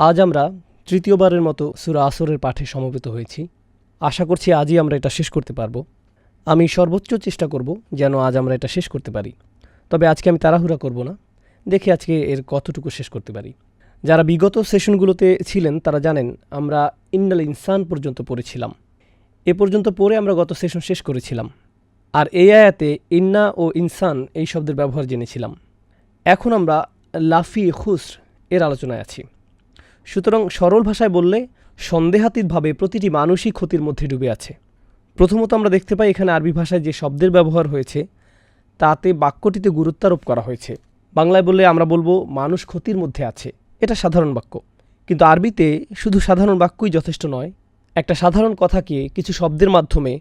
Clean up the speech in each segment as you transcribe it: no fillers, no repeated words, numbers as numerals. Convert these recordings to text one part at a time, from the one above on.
আজ আমরা তৃতীয়বারের মতো সূরা আসরের পাঠে সমবেত হয়েছি। আশা করছি আজই আমরা এটা শেষ করতে পারব। আমি সর্বোচ্চ চেষ্টা করব যেন আজ আমরা এটা শেষ করতে পারি। তবে আজকে আমি তাড়াহুড়া করব না, দেখি আজকে এর কতটুকু শেষ করতে পারি। যারা বিগত সেশনগুলোতে ছিলেন তারা জানেন আমরা ইন্নাল ইনসান পর্যন্ত পড়েছিলাম। এ পর্যন্ত পড়ে আমরা গত সেশন শেষ করেছিলাম। আর এই আয়াতে ইন্না ও ইনসান এই শব্দের ব্যবহার জেনেছিলাম। এখন আমরা লাফি খুসর এর আলোচনায় আছি। সুতরাং সরল ভাষায় বললে সন্দেহাতীতভাবে প্রতিটি মানুষই ক্ষতির মধ্যে ডুবে আছে। প্রথমত আমরা দেখতে পাই এখানে আরবি ভাষায় যে শব্দের ব্যবহার হয়েছে তাতে বাক্যটিতে গুরুত্বারোপ করা হয়েছে। বাংলায় বললে আমরা বলবো মানুষ ক্ষতির মধ্যে আছে, এটা সাধারণ বাক্য। কিন্তু আরবিতে শুধু সাধারণ বাক্যই যথেষ্ট নয়, একটা সাধারণ কথাকে কিছু শব্দের মাধ্যমে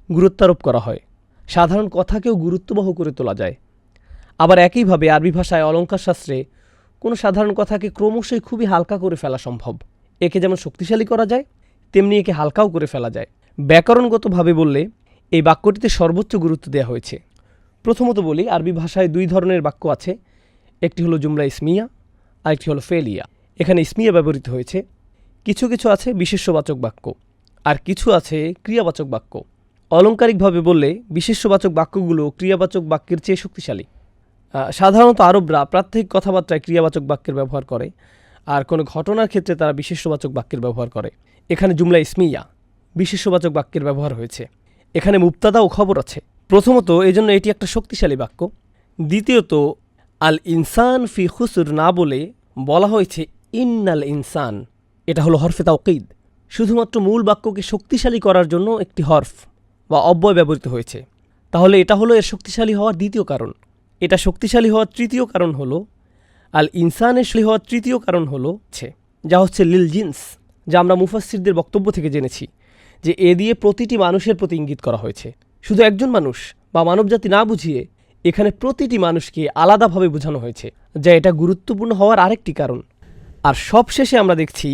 গুরুত্বারোপ করা হয়। সাধারণ কথাকেও গুরুত্ববহ করে তোলা যায়। আবার একইভাবে আরবি ভাষায় অলঙ্কারশাস্ত্রে কোনো সাধারণ কথাকে ক্রমশই খুবই হালকা করে ফেলা সম্ভব। একে যেমন শক্তিশালী করা যায়, তেমনি একে হালকাও করে ফেলা যায়। ব্যাকরণগতভাবে বললে এই বাক্যটিতে সর্বোচ্চ গুরুত্ব দেওয়া হয়েছে। প্রথমত বলি, আরবি ভাষায় দুই ধরনের বাক্য আছে। একটি হলো জুমলা ইসমিয়া, আরেকটি হলো ফেলিয়া। এখানে ইসমিয়া ব্যবহৃত হয়েছে। কিছু কিছু আছে বিশেষ্যবাচক বাক্য, আর কিছু আছে ক্রিয়াবাচক বাক্য। অলংকারিকভাবে বললে বিশেষ্যবাচক বাক্যগুলো ক্রিয়াবাচক বাক্যের চেয়ে শক্তিশালী। সাধারণত আরবরা প্রাত্যহিক কথাবার্তায় ক্রিয়াবাচক বাক্যের ব্যবহার করে, আর কোনো ঘটনার ক্ষেত্রে তারা বিশেষ্যবাচক বাক্যের ব্যবহার করে। এখানে জুমলা ইসমিয়া বিশেষ্যবাচক বাক্যের ব্যবহার হয়েছে। এখানে মুবতাদা ও খবর আছে। প্রথমত এজন্য এটি একটা শক্তিশালী বাক্য। দ্বিতীয়ত আল ইনসান ফি খুসর না বলে বলা হয়েছে ইন্নাল ইনসান। এটা হলো হরফে তাওকীদ। শুধুমাত্র মূল বাক্যকে শক্তিশালী করার জন্য একটি হরফ বা অব্যয় ব্যবহৃত হয়েছে। তাহলে এটা হলো এর শক্তিশালী হওয়ার দ্বিতীয় কারণ। এটা শক্তিশালী হওয়ার তৃতীয় কারণ হলো আল ইনসানের শক্তি হওয়ার তৃতীয় কারণ হলো যা হচ্ছে লিল জিন্স, যা আমরা মুফাসসিরদের বক্তব্য থেকে জেনেছি যে এ দিয়ে প্রতিটি মানুষের প্রতি ইঙ্গিত করা হয়েছে। শুধু একজন মানুষ বা মানবজাতি না বুঝিয়ে এখানে প্রতিটি মানুষকে আলাদাভাবে বোঝানো হয়েছে, যা এটা গুরুত্বপূর্ণ হওয়ার আরেকটি কারণ। আর সবশেষে আমরা দেখছি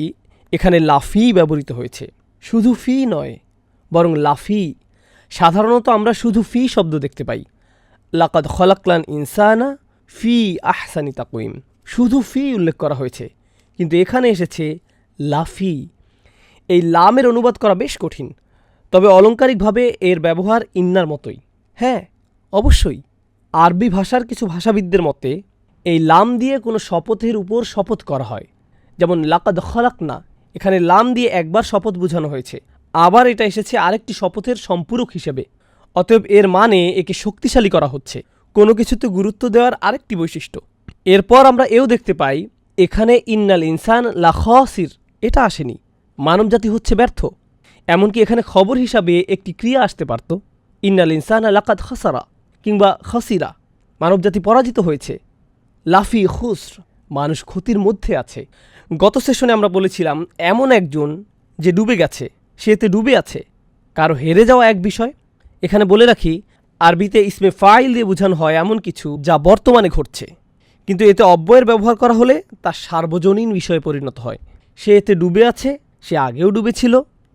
এখানে লাফি ব্যবহৃত হয়েছে। শুধু ফি নয়, বরং লাফি। সাধারণত আমরা শুধু ফি শব্দ দেখতে পাই, লাকাদ খলাকনাল ইনসানা ফি আহসানি তাকওয়িম, শুধু ফি উল্লেখ করা হয়েছে। কিন্তু এখানে এসেছে লাফি। এই লামের অনুবাদ করা বেশ কঠিন, তবে অলংকারিকভাবে এর ব্যবহার ইন্নার মতোই। হ্যাঁ, অবশ্যই আরবি ভাষার কিছু ভাষাবিদদের মতে এই লাম দিয়ে কোনো শপথের উপর শপথ করা হয়। যেমন লাকাদ খলাকনা, এখানে লাম দিয়ে একবার শপথ বোঝানো হয়েছে, আবার এটা এসেছে আরেকটি শপথের সম্পূরক হিসেবে। অতএব এর মানে একে শক্তিশালী করা হচ্ছে, কোনো কিছুতে গুরুত্ব দেওয়ার আরেকটি বৈশিষ্ট্য। এরপর আমরা এও দেখতে পাই এখানে ইন্নাল ইনসান লা খাসির এটা আসেনি, মানবজাতি হচ্ছে ব্যর্থ। এমনকি এখানে খবর হিসাবে একটি ক্রিয়া আসতে পারত, ইন্নাল ইনসান লাকাদ খাসারা কিংবা খাসিরা, মানবজাতি পরাজিত হয়েছে। লাফি খুসর, মানুষ ক্ষতির মধ্যে আছে। গত সেশনে আমরা বলেছিলাম এমন একজন যে ডুবে গেছে, সে এতে ডুবে আছে। কারো হেরে যাওয়া এক বিষয়। এখানে বলে রাখি আরবিতে ইসমে ফাইল দিয়ে বোঝানো হয় এমন কিছু যা বর্তমানে ঘটছে, কিন্তু এতে অব্যয়ের ব্যবহার করা হলে তা সার্বজনীন বিষয়ে পরিণত হয়। সে এতে ডুবে আছে, সে আগেও ডুবেছিল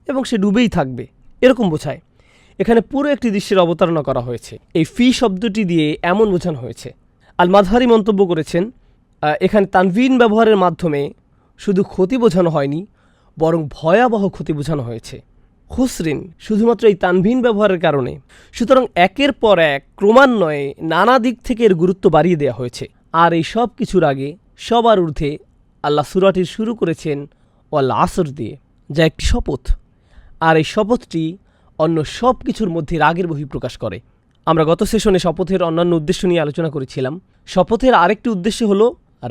এবং সে ডুবেই থাকবে, এরকম বোঝায়। এখানে পুরো একটি দৃশ্যের অবতারণা করা হয়েছে। এই ফি শব্দটি দিয়ে এমন বোঝানো হয়েছে। আল মাযহারি মন্তব্য করেছেন এখানে তানভিন ব্যবহারের মাধ্যমে শুধু ক্ষতি বোঝানো হয়নি, বরং ভয়াবহ ক্ষতি বোঝানো হয়েছে। খুসরিন শুধুমাত্র এই তানভিন ব্যবহারের কারণে। সুতরাং একের পর এক ক্রমান্বয়ে নানা দিক থেকে এর গুরুত্ব বাড়িয়ে দেওয়া হয়েছে। আর এই সব কিছুর আগে সবার ঊর্ধ্বে আল্লাহ সূরাটি শুরু করেছেন ওয়াল আসর দিয়ে, যা একটি শপথ। আর এই শপথটি অন্য সব কিছুর মধ্যে রাগের বহিঃপ্রকাশ করে। আমরা গত সেশনে শপথের অন্যান্য উদ্দেশ্য নিয়ে আলোচনা করেছিলাম। শপথের আরেকটি উদ্দেশ্য হলো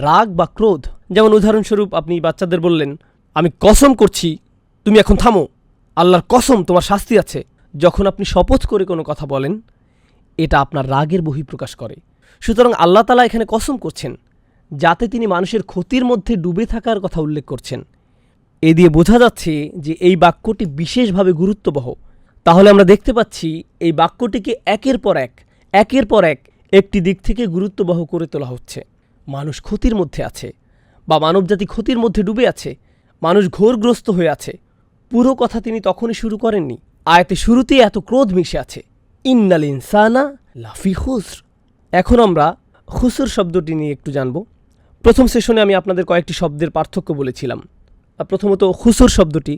রাগ বা ক্রোধ। যেমন উদাহরণস্বরূপ আপনি বাচ্চাদের বললেন, আমি কসম করছি তুমি এখন থামো, আল্লাহর কসম তোমার শাস্তি আছে। যখন আপনি শপথ করে কোনো কথা বলেন, এটা আপনার রাগের বহিঃপ্রকাশ করে। সুতরাং আল্লাহ তাআলা এখানে কসম করছেন, যাতে তিনি মানুষের ক্ষতির মধ্যে ডুবে থাকার কথা উল্লেখ করছেন। এ দিয়ে বোঝা যাচ্ছে যে এই বাক্যটি বিশেষভাবে গুরুত্ববহ। তাহলে আমরা দেখতে পাচ্ছি এই বাক্যটিকে একের পর এক একটি দিক থেকে গুরুত্ববহ করে তোলা হচ্ছে। মানুষ ক্ষতির মধ্যে আছে, বা মানবজাতি ক্ষতির মধ্যে ডুবে আছে, মানুষ ঘোরগ্রস্ত হয়ে আছে। পুরো কথা তিনি তখনই শুরু করেননি। আয়াতে শুরুতেই এত ক্রোধ মিশে আছে, ইন্নাল ইনসানা লাফি খুসর। এখন আমরা খুসর শব্দটি নিয়ে একটু জানব। প্রথম সেশনে আমি আপনাদের কয়েকটি শব্দের পার্থক্য বলেছিলাম। প্রথমত খুসর শব্দটি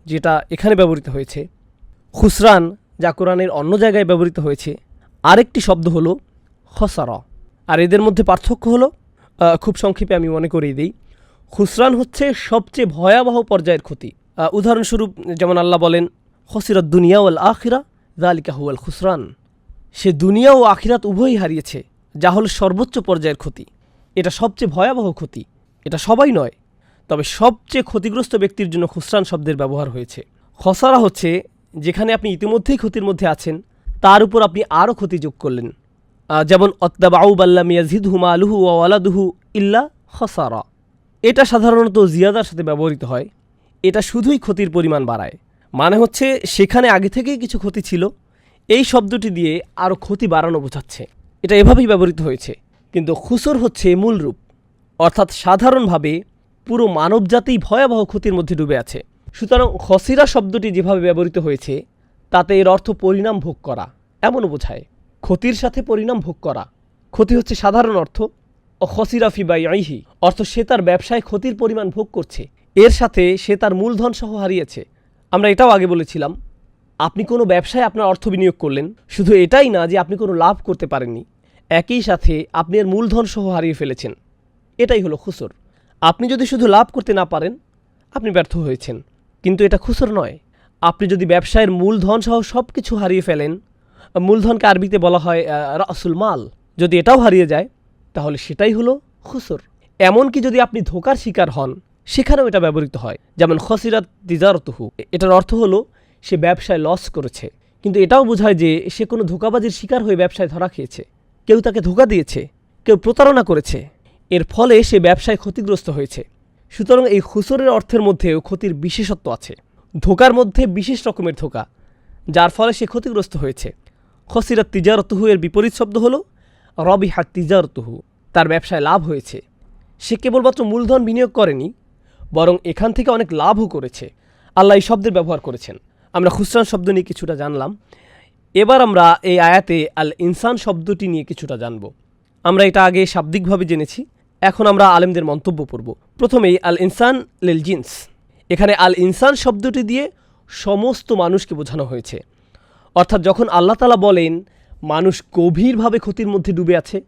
যেটা এখানে ব্যবহৃত হয়েছে, খুসরান যা কোরআনের অন্য জায়গায় ব্যবহৃত হয়েছে, আরেকটি শব্দ হলো খসারা। আর এদের মধ্যে পার্থক্য হলো, খুব সংক্ষেপে আমি মনে করিয়ে দিই, খুসরান হচ্ছে সবচেয়ে ভয়াবহ পর্যায়ের ক্ষতি। উদাহরণস্বরূপ যেমন আল্লাহ বলেন, খসিরাত দুনিয়া ওয়াল আখিরা যালিকা হুয়াল খুসরান, সে দুনিয়া ও আখিরাত উভয়ই হারিয়েছে, যা হল সর্বোচ্চ পর্যায়ের ক্ষতি। এটা সবচেয়ে ভয়াবহ ক্ষতি। এটা সবাই নয়, তবে সবচেয়ে ক্ষতিগ্রস্ত ব্যক্তির জন্য খুসরান শব্দের ব্যবহার হয়েছে। খসারা হচ্ছে যেখানে আপনি ইতিমধ্যেই ক্ষতির মধ্যে আছেন, তার উপর আপনি আরও ক্ষতি যোগ করলেন। যেমন অত্তাবাউ বাল্লাম ইয়াজিদহু মালুহু ওয়া ওয়ালাদুহু ইল্লা খসারা। এটা সাধারণত জিয়াদার সাথে ব্যবহৃত হয়। এটা শুধুই ক্ষতির পরিমাণ বাড়ায়, মানে হচ্ছে সেখানে আগে থেকেই কিছু ক্ষতি ছিল, এই শব্দটি দিয়ে আরও ক্ষতি বাড়ানো বোঝাচ্ছে। এটা এভাবেই ব্যবহৃত হয়েছে। কিন্তু খুসর হচ্ছে মূল রূপ, অর্থাৎ সাধারণভাবে পুরো মানবজাতিই ভয়াবহ ক্ষতির মধ্যে ডুবে আছে। সুতরাং খসিরা শব্দটি যেভাবে ব্যবহৃত হয়েছে তাতে এর অর্থ পরিণাম ভোগ করা এমনও বোঝায়। ক্ষতির সাথে পরিণাম ভোগ করা। ক্ষতি হচ্ছে সাধারণ অর্থ, ও খসিরা ফি বাইইহি অর্থ সে তার ব্যবসায় ক্ষতির পরিমাণ ভোগ করছে, এর সাথে সে তার মূলধন সহ হারিয়েছে। আমরা এটাও আগে বলেছিলাম, আপনি কোনো ব্যবসায় আপনার অর্থ বিনিয়োগ করলেন, শুধু এটাই না যে আপনি কোনো লাভ করতে পারেননি, একই সাথে আপনি এর মূলধন সহ হারিয়ে ফেলেছেন। এটাই হলো খুসর। আপনি যদি শুধু লাভ করতে না পারেন, আপনি ব্যর্থ হয়েছেন, কিন্তু এটা খুসর নয়। আপনি যদি ব্যবসায়ের মূলধন সহ সব কিছু হারিয়ে ফেলেন, মূলধনকে আরবিতে বলা হয় রাসুল মাল, যদি এটাও হারিয়ে যায় তাহলে সেটাই হলো খুসর। এমনকি যদি আপনি ধোকার শিকার হন, সেখানেও এটা ব্যবহৃত হয়। যেমন খসিরাত তিজারতুহু, এটার অর্থ হলো সে ব্যবসায় লস করেছে, কিন্তু এটাও বোঝায় যে সে কোনো ধোকাবাজির শিকার হয়ে ব্যবসায় ধরা খেয়েছে, কেউ তাকে ধোকা দিয়েছে, কেউ প্রতারণা করেছে, এর ফলে সে ব্যবসায় ক্ষতিগ্রস্ত হয়েছে। সুতরাং এই খুসরের অর্থের মধ্যেও ক্ষতির বিশেষত্ব আছে। ধোকার মধ্যে বিশেষ রকমের ধোকা, যার ফলে সে ক্ষতিগ্রস্ত হয়েছে। খসিরাত তিজারতুহু এর বিপরীত শব্দ হলো রবিহাত তিজারতুহু, তার ব্যবসায় লাভ হয়েছে। সে কেবলমাত্র মূলধন বিনিয়োগ করেনি, বরং এখান থেকে অনেক লাভও করেছে। আল্লাহ এই শব্দের ব্যবহার করেছেন। আমরা খুসরান শব্দ নিয়ে কিছুটা জানলাম। এবার আমরা এই আয়াতে আল ইনসান শব্দটি নিয়ে কিছুটা জানব। আমরা এটা আগে শাব্দিকভাবে জেনেছি, এখন আমরা আলেমদের মন্তব্য পড়ব। প্রথমেই আল ইনসান লিল জিন্স। এখানে আল ইনসান শব্দটি দিয়ে সমস্ত মানুষকে বোঝানো হয়েছে। অর্থাৎ যখন আল্লাহ তাআলা বলেন মানুষ গভীরভাবে ক্ষতির মধ্যে ডুবে আছে,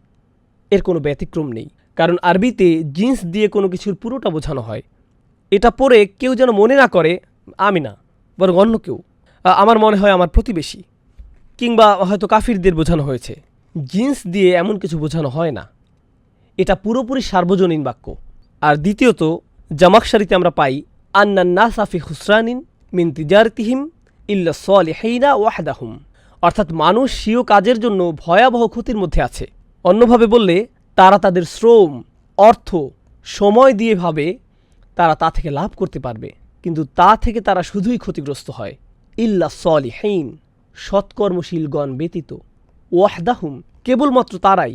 এর কোনো ব্যতিক্রম নেই। কারণ আরবিতে জিন্স দিয়ে কোনো কিছুর পুরোটা বোঝানো হয়। এটা পড়ে কেউ যেন মনে না করে আমি না, বরং অন্য কেউ, আমার মনে হয় আমার প্রতিবেশী, কিংবা হয়তো কাফিরদের বোঝানো হয়েছে। জিন্স দিয়ে এমন কিছু বোঝানো হয় না, এটা পুরোপুরি সার্বজনীন বাক্য। আর দ্বিতীয়ত জামাকশারিতে আমরা পাই আন্নান নাসা ফি খুসরানিন মিন তিজারতিহিম ইল্লা সালিহিনা ওয়াহদাহুম, অর্থাৎ মানুষ স্বীয় কাজের জন্য ভয়াবহ ক্ষতির মধ্যে আছে। অন্যভাবে বললে তারা তাদের শ্রম, অর্থ, সময় দিয়ে ভাবে তারা তা থেকে লাভ করতে পারবে, কিন্তু তা থেকে তারা শুধুই ক্ষতিগ্রস্ত হয়। ইল্লা সালিহিন, সৎকর্মশীলগণ ব্যতীত, ওয়াহদাহুম, কেবলমাত্র তারাই,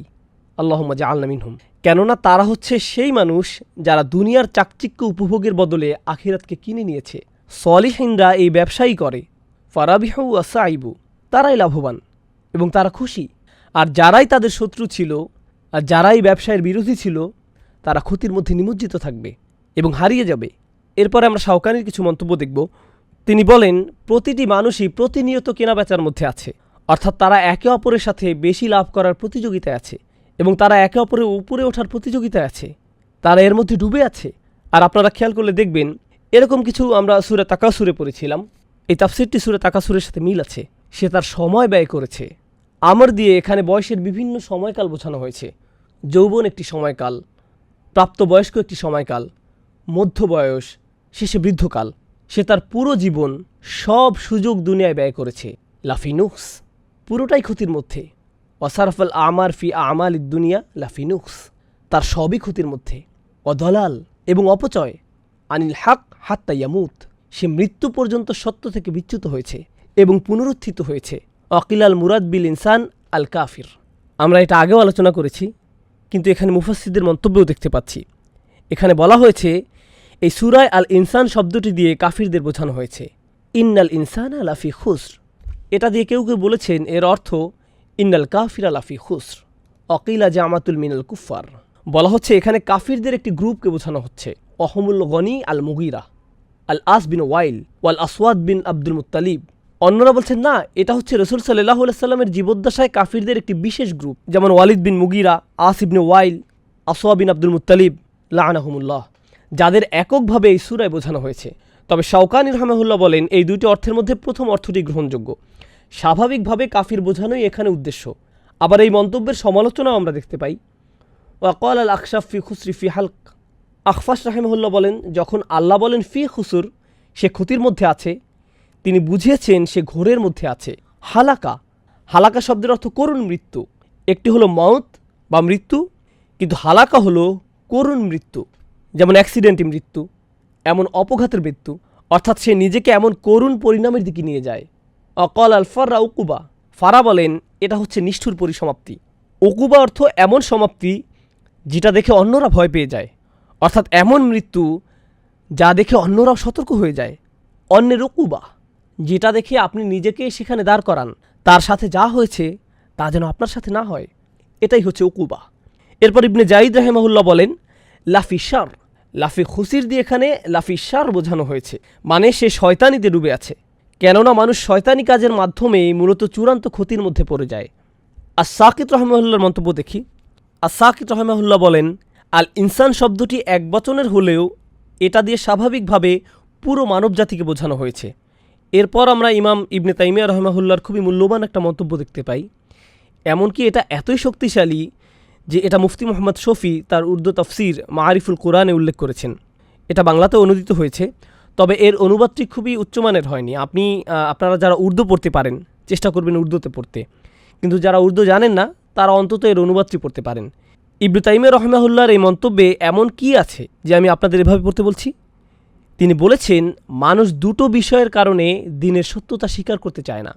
আল্লাহুম্মা জাআলনা মিনহুম, কেননা তারা হচ্ছে সেই মানুষ যারা দুনিয়ার চাকচিক্য উপভোগের বদলে আখিরাতকে কিনে নিয়েছে। সলিহিনরা এই ব্যবসায়ী করে, ফারাবিহু ওয়া সাইবু, তারাই লাভবান এবং তারা খুশি। আর যারাই তাদের শত্রু ছিল, আর যারাই ব্যবসায়ের বিরোধী ছিল, তারা ক্ষতির মধ্যে নিমজ্জিত থাকবে এবং হারিয়ে যাবে। এরপরে আমরা শাওকানির কিছু মন্তব্য দেখব। তিনি বলেন প্রতিটি মানুষই প্রতিনিয়ত কেনাবেচার মধ্যে আছে, অর্থাৎ তারা একে অপরের সাথে বেশি লাভ করার প্রতিযোগিতায় আছে এবং তারা একে অপরের উপরে ওঠার প্রতিযোগিতায় আছে, তারা এর মধ্যে ডুবে আছে। আর আপনারা খেয়াল করলে দেখবেন এরকম কিছু আমরা সূরা তাকাসুরে পড়েছিলাম। এই তাফসীরটি সূরা তাকাসুরের সাথে মিল আছে। সে তার সময় ব্যয় করেছে। আমর দিয়ে এখানে বয়সের বিভিন্ন সময়কাল বোঝানো হয়েছে। যৌবন একটি সময়কাল, প্রাপ্তবয়স্ক একটি সময়কাল, মধ্য বয়স, শেষে বৃদ্ধকাল। সে তার পুরো জীবন সব সুযোগ দুনিয়ায় ব্যয় করেছে। লাফিনুক্স, পুরোটাই ক্ষতির মধ্যে। ওয়াসারফাল আমার ফি আমাল দুনিয়া লাফিনুক্স, তার সবই ক্ষতির মধ্যে। অদলাল, এবং অপচয়। আনিল হক হাত্তা ইয়ামুত, সে মৃত্যু পর্যন্ত সত্য থেকে বিচ্যুত হয়েছে এবং পুনরুত্থিত হয়েছে। অকিলাল মুরাদ বিল ইনসান আল কাফির, আমরা এটা আগেও আলোচনা করেছি, কিন্তু এখানে মুফাসসিরদের মন্তব্যও দেখতে পাচ্ছি। এখানে বলা হয়েছে এই সূরায় আল ইনসান শব্দটি দিয়ে কাফিরদের বোঝানো হয়েছে। ইন্নাল ইনসানা লাফি খুসর, এটা দিয়ে কেউ কেউ বলেছেন এর অর্থ ইন্নাল কাফিরা লাফি খুসর অকিলা জামাতুল মিনাল কুফার। বলা হচ্ছে এখানে কাফিরদের একটি গ্রুপকে বোঝানো হচ্ছে। অহমুল গনি আল মুগিরা, আল আস বিন ওয়াইল ওয়াল আসওয়াদ বিন আব্দুল মুত্তালিব। অন্যরা বলছেন না, এটা হচ্ছে রাসূল সাল্লাল্লাহু আলাইহি সাল্লামের জীবদ্দশায় কাফিরদের একটি বিশেষ গ্রুপ, যেমন ওয়ালিদ বিন মুগিরা, আস ইবনে ওয়াইল, আসওয়াদ বিন আব্দুল মুত্তালিব লাআনাহুমুল্লাহ, যাদের এককভাবে এই সূরায় বোঝানো হয়েছে। তবে শাওকানী রাহিমাহুল্লাহ বলেন এই দুইটি অর্থের মধ্যে প্রথম অর্থটি গ্রহণযোগ্য। স্বাভাবিকভাবে কাফির বোঝানোই এখানে উদ্দেশ্য। আবার এই মন্তব্যের সমালোচনাও আমরা দেখতে পাই। ওয়াকাল আল আখশাফ ফি খুসরি ফি হালক, আখফাশ রাহিমাহুল্লাহ বলেন যখন আল্লাহ বলেন ফি খুসুর, সে ক্ষতির মধ্যে আছে, তিনি বুঝিয়েছেন সে ঘোরের মধ্যে আছে। হালাকা, হালাকা শব্দের অর্থ করুণ মৃত্যু। একটি হলো মউত বা মৃত্যু, কিন্তু হালাকা হলো করুণ মৃত্যু, যেমন অ্যাক্সিডেন্টি মৃত্যু, এমন অপঘাতের মৃত্যু, অর্থাৎ সে নিজেকে এমন করুণ পরিণামের দিকে নিয়ে যায়। অকল আল ফাররা উকুবা, ফারা বলেন এটা হচ্ছে নিষ্ঠুর পরিসমাপ্তি। উকুবা অর্থ এমন সমাপ্তি যেটা দেখে অন্যরা ভয় পেয়ে যায়, অর্থাৎ এমন মৃত্যু যা দেখে অন্যরাও সতর্ক হয়ে যায়। অন্যের উকুবা, যেটা দেখে আপনি নিজেকে সেখানে দাঁড় করান, তার সাথে যা হয়েছে তা যেন আপনার সাথে না হয়, এটাই হচ্ছে উকুবা। এরপর ইবনে জাইদ রাহিমাহুল্লাহ বলেন লাফি শার, লাফি খুসির দিয়ে এখানে লাফি শার বোঝানো হয়েছে, মানে সে শয়তানিতে ডুবে আছে, কেননা মানুষ শয়তানি কাজের মাধ্যমে মূলত চূড়ান্ত ক্ষতির মধ্যে পড়ে যায়। আর সাকিত রহমাহুল্লাহর মন্তব্য দেখি। আর সাকিত রহমাহুল্লাহ বলেন আল ইনসান শব্দটি এক বচনের হলেও এটা দিয়ে স্বাভাবিকভাবে পুরো মানব জাতিকে বোঝানো হয়েছে। এরপর আমরা ইমাম ইবনে তাইমিয়া রহমাহুল্লাহর খুবই মূল্যবান একটা মন্তব্য দেখতে পাই। এমনকি এটা এতই শক্তিশালী যে এটা মুফতি মোহাম্মদ শফি তার উর্দু তাফসির মাআরিফুল কোরআনে উল্লেখ করেছেন। এটা বাংলাতে অনুদিত হয়েছে, তবে এর অনুবাদটি খুবই উচ্চমানের হয়নি। আপনারা যারা উর্দু পড়তে পারেন চেষ্টা করবেন উর্দুতে পড়তে, কিন্তু যারা উর্দু জানেন না তারা অন্তত এর অনুবাদটি পড়তে পারেন। ইবনে তাইমিয়া রহমাহুল্লাহর এই মন্তব্যে এমন কি আছে যে আমি আপনাদের এভাবে পড়তে বলছি? তিনি বলেছেন মানুষ দুটো বিষয়ের কারণে দিনের সত্যতা স্বীকার করতে চায় না।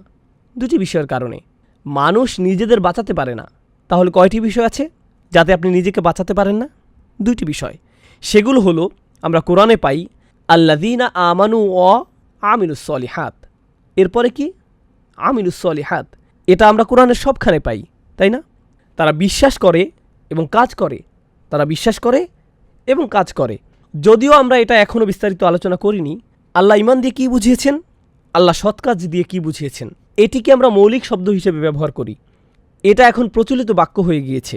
দুটি বিষয়ের কারণে মানুষ নিজেদের বাঁচাতে পারে না। তাহলে কয়টি বিষয় আছে যাতে আপনি নিজেকে বাঁচাতে পারেন না? দুইটি বিষয়। সেগুলো হলো আমরা কোরআনে পাই আল্লাযীনা আমানু ওয়া আমিলুস সলিহাত। এরপরে কি? আমিলুস সলিহাত। এটা আমরা কোরআনের সবখানে পাই, তাই না? তারা বিশ্বাস করে এবং কাজ করে, তারা বিশ্বাস করে এবং কাজ করে। যদিও আমরা এটা এখনও বিস্তারিত আলোচনা করিনি। আল্লাহ ঈমান দিয়ে কী বুঝিয়েছেন, আল্লাহ সৎ কাজ দিয়ে কী বুঝিয়েছেন, এটিকে আমরা মৌলিক শব্দ হিসেবে ব্যবহার করি। এটা এখন প্রচলিত বাক্য হয়ে গিয়েছে।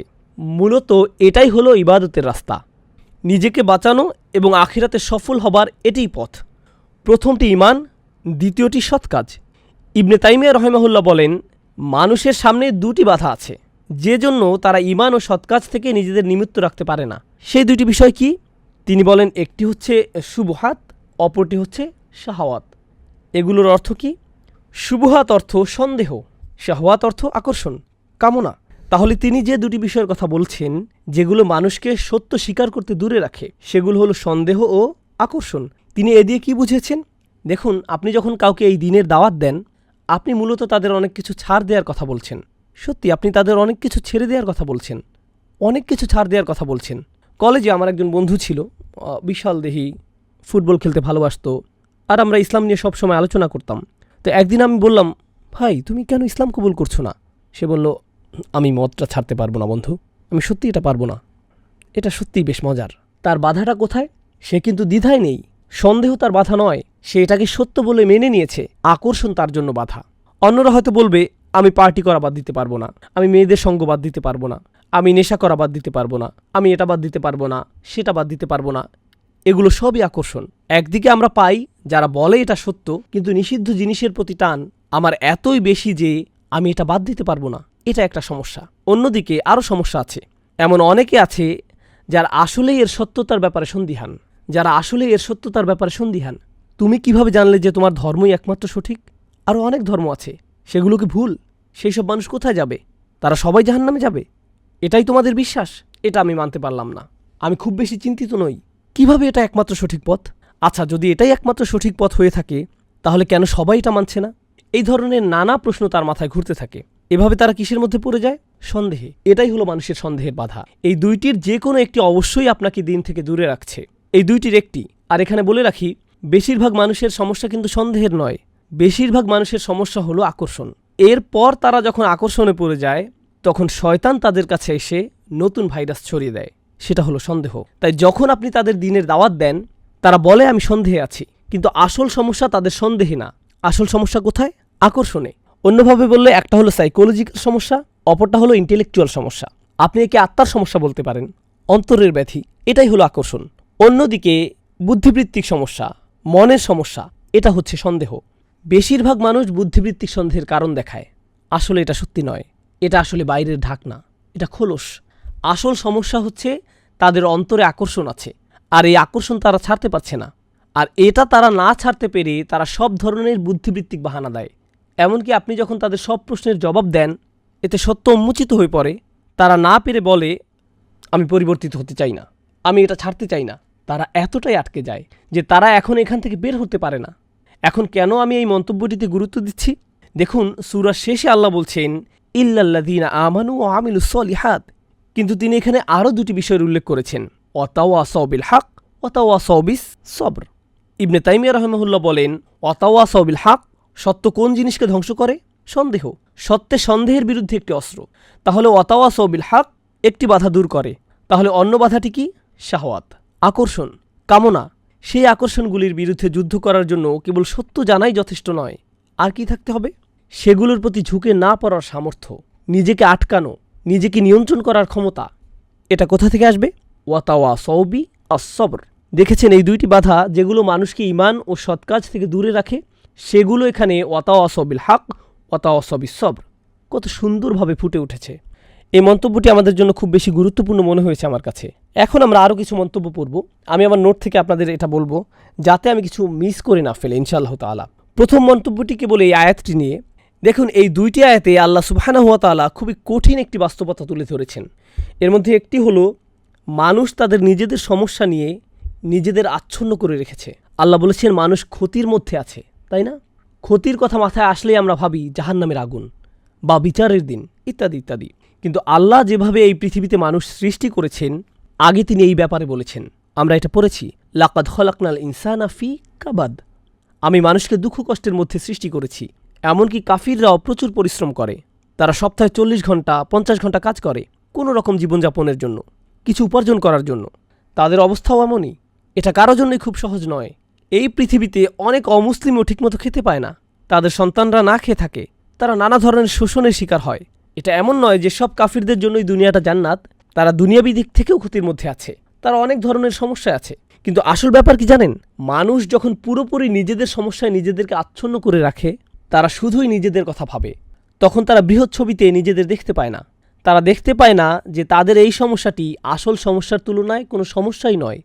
মূলত এটাই হলো ইবাদতের রাস্তা, নিজেকে বাঁচানো এবং আখিরাতে সফল হবার এটিই পথ। প্রথমটি ঈমান, দ্বিতীয়টি সৎ কাজ। ইবনে তাইমিয়া রহিমাহুল্লাহ বলেন মানুষের সামনে দুটি বাধা আছে, যে জন্য তারা ঈমান ও সৎ কাজ থেকে নিজেদের নিমিত্ত রাখতে পারে না। সেই দুটি বিষয় কি? তিনি বলেন একটি হচ্ছে শুবহাত, অপরটি হচ্ছে শাহওয়াত। এগুলোর অর্থ কি? শুবহাত অর্থ সন্দেহ, শাহওয়াত অর্থ আকর্ষণ, কামনা। তাহলে তিনি যে দুটি বিষয়ের কথা বলছেন যেগুলো মানুষকে সত্য স্বীকার করতে দূরে রাখে, সেগুলো হলো সন্দেহ ও আকর্ষণ। তিনি এ দিয়ে কী বুঝেছেন? দেখুন, আপনি যখন কাউকে এই দিনের দাওয়াত দেন, আপনি মূলত তাদের অনেক কিছু ছাড় দেওয়ার কথা বলছেন। সত্যি আপনি তাদের অনেক কিছু ছেড়ে দেওয়ার কথা বলছেন, অনেক কিছু ছাড় দেওয়ার কথা বলছেন। কলেজে আমার একজন বন্ধু ছিল, বিশাল দেহি, ফুটবল খেলতে ভালোবাসতো, আর আমরা ইসলাম নিয়ে সবসময় আলোচনা করতাম। তো একদিন আমি বললাম, ভাই তুমি কেন ইসলাম কবুল করছো না? সে বলল, আমি মদটা ছাড়তে পারবো না বন্ধু, আমি সত্যি এটা পারবো না। এটা সত্যিই বেশ মজার। তার বাধাটা কোথায়? সে কিন্তু দ্বিধায় নেই, সন্দেহ তার বাধা নয়, সে এটাকে সত্য বলে মেনে নিয়েছে, আকর্ষণ তার জন্য বাধা। অন্যরা হয়তো বলবে, আমি পার্টি করা বাদ দিতে পারবো না, আমি মেয়েদের সঙ্গ বাদ দিতে পারবো না, আমি নেশা করা বাদ দিতে পারবো না, আমি এটা বাদ দিতে পারবো না, সেটা বাদ দিতে পারবো না। এগুলো সবই আকর্ষণ। একদিকে আমরা পাই যারা বলে এটা সত্য, কিন্তু নিষিদ্ধ জিনিসের প্রতি টান আমার এতই বেশি যে আমি এটা বাদ দিতে পারবো না, এটা একটা সমস্যা। অন্যদিকে আরও সমস্যা আছে। এমন অনেকে আছে যারা আসলেই এর সত্যতার ব্যাপারে সন্দিহান, তুমি কিভাবে জানলে যে তোমার ধর্মই একমাত্র সঠিক? আরও অনেক ধর্ম আছে, সেগুলো কি ভুল? সেই সব মানুষ কোথায় যাবে? তারা সবাই জাহান্নামে যাবে? এটাই তোমাদের বিশ্বাস? এটা আমি মানতে পারলাম না। আমি খুব বেশি চিন্তিত নই। কিভাবে এটা একমাত্র সঠিক পথ? আচ্ছা, যদি এটাই একমাত্র সঠিক পথ হয়ে থাকে, তাহলে কেন সবাই এটা মানছে না? এই ধরনের নানা প্রশ্ন তার মাথায় ঘুরতে থাকে। এভাবে তারা কিসের মধ্যে পড়ে যায়? সন্দেহে। এটাই হলো মানুষের সন্দেহের বাধা। এই দুইটির যে কোনো একটি অবশ্যই আপনাকে দিন থেকে দূরে রাখছে, এই দুইটির একটি। আর এখানে বলে রাখি, বেশিরভাগ মানুষের সমস্যা কিন্তু সন্দেহের নয়, বেশিরভাগ মানুষের সমস্যা হলো আকর্ষণ। এরপর তারা যখন আকর্ষণে পড়ে যায়, তখন শয়তান তাদের কাছে এসে নতুন ভাইরাস ছড়িয়ে দেয়, সেটা হলো সন্দেহ। তাই যখন আপনি তাদের দিনের দাওয়াত দেন, তারা বলে আমি সন্দেহে আছি, কিন্তু আসল সমস্যা তাদের সন্দেহে না, আসল সমস্যা কোথায়? আকর্ষণে। অন্যভাবে বললে একটা হলো সাইকোলজিক্যাল সমস্যা, অপরটা হলো ইন্টেলেকচুয়াল সমস্যা। আপনি একে আত্মার সমস্যা বলতে পারেন, অন্তরের ব্যাধি, এটাই হলো আকর্ষণ। অন্যদিকে বুদ্ধিবৃত্তিক সমস্যা, মনের সমস্যা, এটা হচ্ছে সন্দেহ। বেশিরভাগ মানুষ বুদ্ধিবৃত্তিক সন্দেহের কারণ দেখায়, আসলে এটা সত্যি নয়, এটা আসলে বাইরের ঢাকনা, এটা খোলস। আসল সমস্যা হচ্ছে তাদের অন্তরে আকর্ষণ আছে, আর এই আকর্ষণ তারা ছাড়তে পারছে না। আর এটা তারা না ছাড়তে পেরে তারা সব ধরনের বুদ্ধিবৃত্তিক বাহানা দেয়। এমনকি আপনি যখন তাদের সব প্রশ্নের জবাব দেন, এতে সত্য উন্মোচিত হয়ে পড়ে, তারা না পেরে বলে, আমি পরিবর্তিত হতে চাই না, আমি এটা ছাড়তে চাই না। তারা এতটাই আটকে যায় যে তারা এখন এখান থেকে বের হতে পারে না। এখন কেন আমি এই মন্তব্যটিতে গুরুত্ব দিচ্ছি? দেখুন, সূরার শেষে আল্লাহ বলছেন, ইল্লাল্লাযীনা আমানু ওয়া আমিলুস সলিহাত। কিন্তু তিনি এখানে আরও দুটি বিষয়ের উল্লেখ করেছেন, ওয়াতাওয়াসাউ বিল হক ওয়াতাওয়াসাউ বিস সবর। ইবনে তাইমিয়া রাহিমাহুল্লাহ বলেন, ওয়াতাওয়াসাউ বিল হক, সত্য কোন জিনিসকে ধ্বংস করে? সন্দেহ। সত্যে সন্দেহের বিরুদ্ধে একটি অস্ত্র। তাহলে ওয়াতাওয়াসাউ বিল হক একটি বাধা দূর করে। তাহলে অন্য বাধাটি কি? শাহওয়াত, আকর্ষণ, কামনা। সেই আকর্ষণগুলির বিরুদ্ধে যুদ্ধ করার জন্য কেবল সত্য জানাই যথেষ্ট নয়। আর কি থাকতে হবে? সেগুলোর প্রতি ঝুঁকে না পড়ার সামর্থ্য, নিজেকে আটকানো, নিজেকে নিয়ন্ত্রণ করার ক্ষমতা। এটা কোথা থেকে আসবে? ওয়াতাওয়াসাউ বি আস-সবর। দেখেছেন, এই দুইটি বাধা যেগুলো মানুষকে ঈমান ও সৎকাজ থেকে দূরে রাখে, সেগুলো এখানে ওয়াতাওয়াসাউ বিল হক ওয়াতাওয়াসাউ বিস সবর কত সুন্দরভাবে ফুটে উঠেছে। এই মন্তব্যটি আমাদের জন্য খুব বেশি গুরুত্বপূর্ণ মনে হয়েছে আমার কাছে। এখন আমরা আরও কিছু মন্তব্য পড়ব। আমি আমার নোট থেকে আপনাদের এটা বলবো, যাতে আমি কিছু মিস করে না ফেলে, ইনশাআল্লাহ তাআলা। প্রথম মন্তব্যটি কেবল এই আয়াতটি নিয়ে। দেখুন, এই দুইটি আয়াতে আল্লাহ সুবহানাহু ওয়া তাআলা খুবই কঠিন একটি বাস্তবতা তুলে ধরেছেন। এর মধ্যে একটি হলো, মানুষ তাদের নিজেদের সমস্যা নিয়ে নিজেদের আচ্ছন্ন করে রেখেছে। আল্লাহ বলেছেন মানুষ ক্ষতির মধ্যে আছে, তাই না? ক্ষতির কথা মাথায় আসলেই আমরা ভাবি জাহান্নামের আগুন বা বিচারের দিন ইত্যাদি ইত্যাদি। কিন্তু আল্লাহ যেভাবে এই পৃথিবীতে মানুষ সৃষ্টি করেছেন, আগে তিনি এই ব্যাপারে বলেছেন। আমরা এটা পড়েছি, লাকাদ খলাকনাল ইনসানা ফি কাবাদ। আমি মানুষকে দুঃখ কষ্টের মধ্যে সৃষ্টি করেছি। এমনকি কাফিররাও প্রচুর পরিশ্রম করে। তারা সপ্তাহে 40 ঘন্টা 50 ঘন্টা কাজ করে কোনো রকম জীবনযাপনের জন্য, কিছু উপার্জন করার জন্য। তাদের অবস্থাও এমনই। এটা কারো জন্যই খুব সহজ নয়। এই পৃথিবীতে অনেক অমুসলিমও ঠিকমতো খেতে পায় না, তাদের সন্তানরা না খেয়ে থাকে, তারা নানা ধরনের শোষণের শিকার হয়। এটা এমন নয় যে সব কাফিরদের জন্যই দুনিয়াটা জান্নাত, তারা দুনিয়াবি দিক থেকেও ক্ষতির মধ্যে আছে, তারা অনেক ধরনের সমস্যা আছে। কিন্তু আসল ব্যাপার কি জানেন? মানুষ যখন পুরোপুরি নিজেদের সমস্যায় নিজেদেরকে আচ্ছন্ন করে রাখে, তারা শুধুই নিজেদের কথা ভাবে, তখন তারা বৃহৎ ছবিতে নিজেদের দেখতে পায় না। তারা দেখতে পায় না যে তাদের এই সমস্যাটি আসল সমস্যার তুলনায় কোনো সমস্যাই নয়।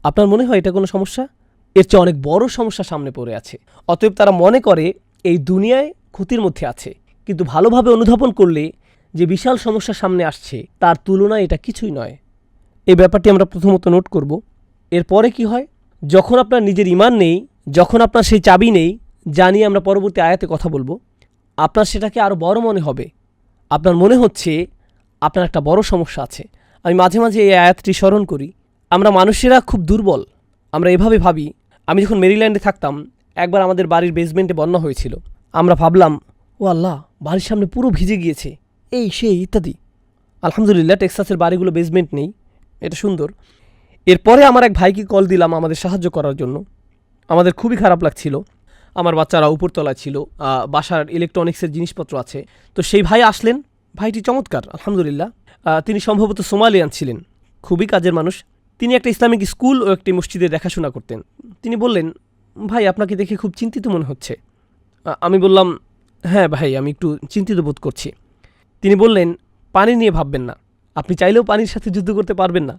আপনার মনে হয় এটা কোনো সমস্যা? এর চেয়ে অনেক বড় সমস্যা সামনে পড়ে আছে। অতএব তারা মনে করে এই দুনিয়ায় ক্ষতির মধ্যে আছে, কিন্তু ভালোভাবে অনুধাবন করলে যে বিশাল সমস্যা সামনে আসছে তার তুলনায় এটা কিছুই নয়। এই ব্যাপারটি আমরা প্রথমত নোট করব। এরপরে কি হয়? যখন আপনার নিজের ঈমান নেই, যখন আপনার সেই চাবি নেই, যা নিয়ে আমরা পরবর্তী আয়াতে কথা বলবো, আপনার সেটাকে আরও বড় মনে হবে। আপনার মনে হচ্ছে আপনার একটা বড় সমস্যা আছে। আমি মাঝে মাঝে এই আয়াতটি স্মরণ করি। আমরা মানুষেরা খুব দুর্বল। আমরা এভাবে ভাবি। আমি যখন মেরিল্যান্ডে থাকতাম, একবার আমাদের বাড়ির বেসমেন্টে বন্যা হয়েছিল। আমরা ভাবলাম, ও আল্লাহ, বাড়ির সামনে পুরো ভিজে গিয়েছে, এই সেই ইত্যাদি। আলহামদুলিল্লাহ, টেক্সাসের বাড়িগুলো বেসমেন্ট নেই, এটা সুন্দর। এরপরে আমার এক ভাইকে কল দিলাম আমাদের সাহায্য করার জন্য। আমাদের খুবই খারাপ লাগছিল। আমার বাচ্চারা উপরতলায় ছিল, বাসার ইলেকট্রনিক্সের জিনিসপত্র আছে। তো সেই ভাই আসলেন। ভাইটি চমৎকার, আলহামদুলিল্লাহ। তিনি সম্ভবত সোমালিয়ান ছিলেন, খুবই কাজের মানুষ। তিনি একটা ইসলামিক স্কুল ও একটি মসজিদে দেখাশোনা করতেন। তিনি বললেন, ভাই, আপনাকে দেখে খুব চিন্তিত মনে হচ্ছে। আমি বললাম, হ্যাঁ ভাই, আমি একটু চিন্তিত বোধ করছি। তিনি বললেন, পানি নিয়ে ভাববেন না, আপনি চাইলেও পানির সাথে যুদ্ধ করতে পারবেন না।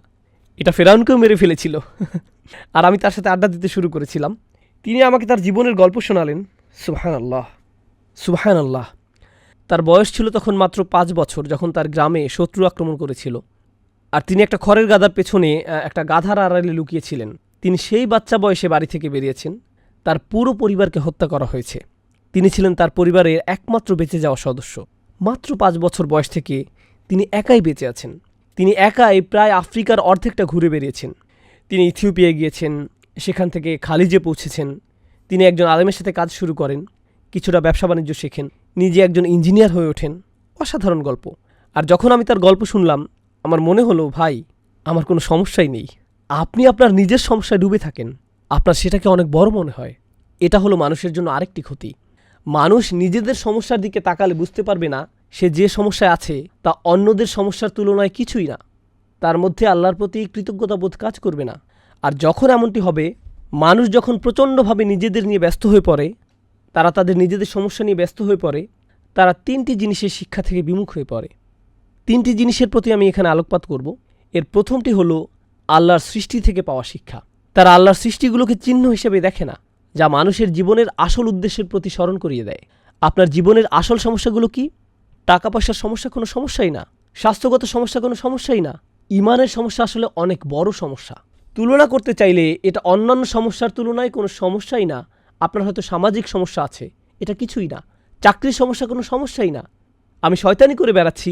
এটা ফেরাউনকেও মেরে ফেলেছিল। আর আমি তার সাথে আড্ডা দিতে শুরু করেছিলাম। তিনি আমাকে তার জীবনের গল্প শোনালেন। সুবহানাল্লাহ, সুবহানাল্লাহ। তার বয়স ছিল তখন মাত্র 5 বছর, যখন তার গ্রামে শত্রু আক্রমণ করেছিল। আর তিনি একটা খড়ের গাদার পেছনে একটা গাধার আড়ালে লুকিয়েছিলেন। তিনি সেই বাচ্চা বয়সে বাড়ি থেকে বেরিয়েছেন। তার পুরো পরিবারকে হত্যা করা হয়েছে। তিনি ছিলেন তার পরিবারের একমাত্র বেঁচে যাওয়া সদস্য। মাত্র 5 বছর বয়স থেকে তিনি একাই বেঁচে আছেন। তিনি একাই প্রায় আফ্রিকার অর্ধেকটা ঘুরে বেরিয়েছেন। তিনি ইথিওপিয়ায় গিয়েছেন, সেখান থেকে খালিজে পৌঁছেছেন। তিনি একজন আলেমের সাথে কাজ শুরু করেন, কিছুটা ব্যবসা বাণিজ্য শেখেন, নিজে একজন ইঞ্জিনিয়ার হয়ে ওঠেন। অসাধারণ গল্প। আর যখন আমি তার গল্প শুনলাম, আমার মনে হলো, ভাই, আমার কোনো সমস্যাই নেই। আপনি আপনার নিজের সমস্যায় ডুবে থাকেন, আপনার সেটাকে অনেক বড় মনে হয়। এটা হলো মানুষের জন্য আরেকটি ক্ষতি। মানুষ নিজেদের সমস্যার দিকে তাকালে বুঝতে পারবে না সে যে সমস্যায় আছে তা অন্যদের সমস্যার তুলনায় কিছুই না। তার মধ্যে আল্লাহর প্রতি কৃতজ্ঞতাবোধ কাজ করবে না। আর যখন এমনটি হবে, মানুষ যখন প্রচণ্ডভাবে নিজেদের নিয়ে ব্যস্ত হয়ে পড়ে, তারা তাদের নিজেদের সমস্যা নিয়ে ব্যস্ত হয়ে পড়ে, তারা 3টি জিনিসের শিক্ষা থেকে বিমুখ হয়ে পড়ে। 3টি জিনিসের প্রতি আমি এখানে আলোকপাত করব। এর প্রথমটি হলো আল্লাহর সৃষ্টি থেকে পাওয়া শিক্ষা। তারা আল্লাহর সৃষ্টিগুলোকে চিহ্ন হিসেবে দেখে না, যা মানুষের জীবনের আসল উদ্দেশ্যের প্রতি স্মরণ করিয়ে দেয়। আপনার জীবনের আসল সমস্যাগুলো কি? টাকা পয়সার সমস্যা কোনো সমস্যাই না, স্বাস্থ্যগত সমস্যা কোনো সমস্যাই না, ইমানের সমস্যা আসলে অনেক বড় সমস্যা। তুলনা করতে চাইলে এটা অন্যান্য সমস্যার তুলনায় কোনো সমস্যাই না। আপনার হয়তো সামাজিক সমস্যা আছে, এটা কিছুই না। চাকরির সমস্যা কোনো সমস্যাই না। আমি শয়তানি করে বেড়াচ্ছি,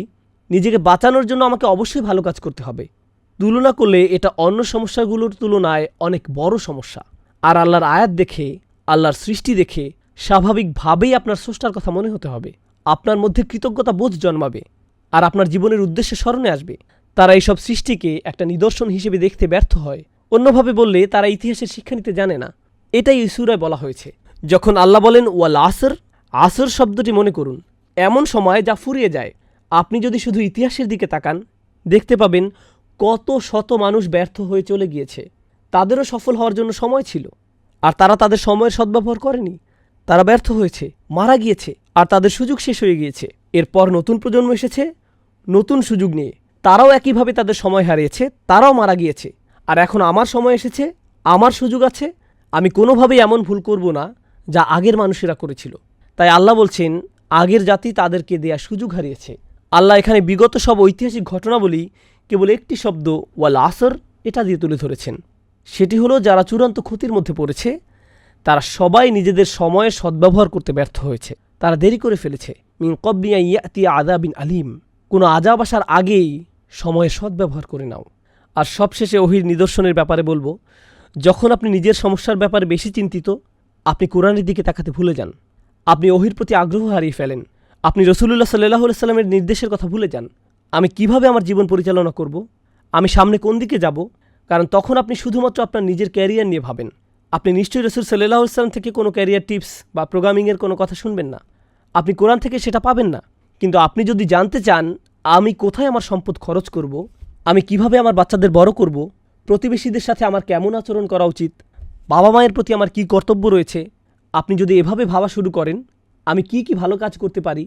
নিজেকে বাঁচানোর জন্য আমাকে অবশ্যই ভালো কাজ করতে হবে। তুলনা করলে এটা অন্য সমস্যাগুলোর তুলনায় অনেক বড় সমস্যা। আর আল্লাহর আয়াত দেখে, আল্লাহর সৃষ্টি দেখে স্বাভাবিকভাবেই আপনার স্রষ্টার কথা মনে হতে হবে। আপনার মধ্যে কৃতজ্ঞতা বোধ জন্মাবে আর আপনার জীবনের উদ্দেশ্যে স্মরণে আসবে। তারা এইসব সৃষ্টিকে একটা নিদর্শন হিসেবে দেখতে ব্যর্থ হয়। অন্যভাবে বললে তারা ইতিহাসের শিক্ষা নিতে জানে না। এটাই এই সূরায় বলা হয়েছে। যখন আল্লাহ বলেন ওয়াল আসর, আসর শব্দটি মনে করুন এমন সময় যা ফুরিয়ে যায়। আপনি যদি শুধু ইতিহাসের দিকে তাকান, দেখতে পাবেন কত শত মানুষ ব্যর্থ হয়ে চলে গিয়েছে। তাদেরও সফল হওয়ার জন্য সময় ছিল, আর তারা তাদের সময়ের সদ্ব্যবহার করেনি। তারা ব্যর্থ হয়েছে, মারা গিয়েছে, আর তাদের সুযোগ শেষ হয়ে গিয়েছে। এরপর নতুন প্রজন্ম এসেছে নতুন সুযোগ নিয়ে, তারাও একইভাবে তাদের সময় হারিয়েছে, তারাও মারা গিয়েছে। আর এখন আমার সময় এসেছে, আমার সুযোগ আছে, আমি কোনোভাবেই এমন ভুল করব না যা আগের মানুষেরা করেছিল। তাই আল্লাহ বলছেন আগের জাতি তাদেরকে দেয়া সুযোগ হারিয়েছে। আল্লাহ এখানে বিগত সব ঐতিহাসিক ঘটনাবলী কেবল একটি শব্দ ওয়াল আসর এটা দিয়ে তুলে ধরেছেন। সেটি হলো যারা চূড়ান্ত ক্ষতির মধ্যে পড়েছে, তারা সবাই নিজেদের সময়ের সদ্ব্যবহার করতে ব্যর্থ হয়েছে। তারা দেরি করে ফেলেছে। মিন কবলিয়া ইয়াতি আযাবিন আলিম, কোনো আযাব আসার আগেই সময়ের সদ্ব্যবহার করে নাও। আর সবশেষে ওহির নিদর্শনের ব্যাপারে বলবো, যখন আপনি নিজের সমস্যার ব্যাপারে বেশি চিন্তিত, আপনি কোরআনের দিকে তাকাতে ভুলে যান। আপনি ওহির প্রতি আগ্রহ হারিয়ে ফেলেন। আপনি রাসূলুল্লাহ সাল্লাল্লাহু আলাইহি সাল্লামের নির্দেশের কথা ভুলে যান। আমি কিভাবে আমার জীবন পরিচালনা করব, আমি সামনে কোন দিকে যাব, কারণ তখন আপনি শুধুমাত্র আপনার নিজের ক্যারিয়ার নিয়ে ভাবেন। আপনি নিশ্চয়ই রাসূল সাল্লাল্লাহু আলাইহি সাল্লাম থেকে কোনো ক্যারিয়ার টিপস বা প্রোগ্রামিংয়ের কোনো কথা শুনবেন না। আপনি কোরআন থেকে সেটা পাবেন না। কিন্তু আপনি যদি জানতে চান আমি কোথায় আমার সম্পদ খরচ করব, আমি কিভাবে আমার বাচ্চাদের বড় করব, প্রতিবেশীদের সাথে আমার কেমন আচরণ করা উচিত, বাবা মায়ের প্রতি আমার কী কর্তব্য রয়েছে, আপনি যদি এভাবে ভাবা শুরু করেন আমি কি কি ভালো কাজ করতে পারি,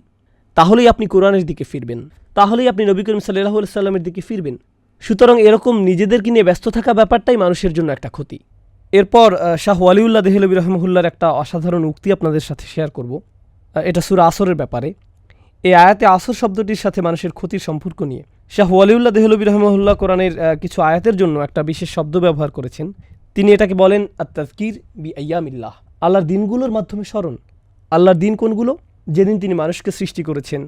তাহলেই আপনি কোরআনের দিকে ফিরবেন, তাহলেই আপনি নবী করিম সাল্লাল্লাহু আলাইহি সাল্লামের দিকে ফিরবেন। সুতরাং এরকম নিজেদেরকে নিয়ে ব্যস্ত থাকা ব্যাপারটাই মানুষের জন্য একটা ক্ষতি। এরপর শাহ ওয়ালিউল্লাহ দেহলভী রহমাহুল্লাহর একটা অসাধারণ উক্তি আপনাদের সাথে শেয়ার করব। এটা সূরা আসরের ব্যাপারে। এই আয়াতে আসর শব্দটির সাথে মানুষের ক্ষতির সম্পর্ক নিয়ে শাহ ওয়ালিউল্লাহ দেহলভী রহমাহুল্লাহ কোরআনের কিছু আয়াতের জন্য একটা বিশেষ শব্দ ব্যবহার করেছেন। তিনি এটাকে বলেন আত-তাযকির বি আইয়ামিল্লাহ, আল্লাহর দিনগুলোর মাধ্যমে স্মরণ। আল্লাহর দিন কোনগুলো? যেদিন তিনি মানুষকে সৃষ্টি করেছেন,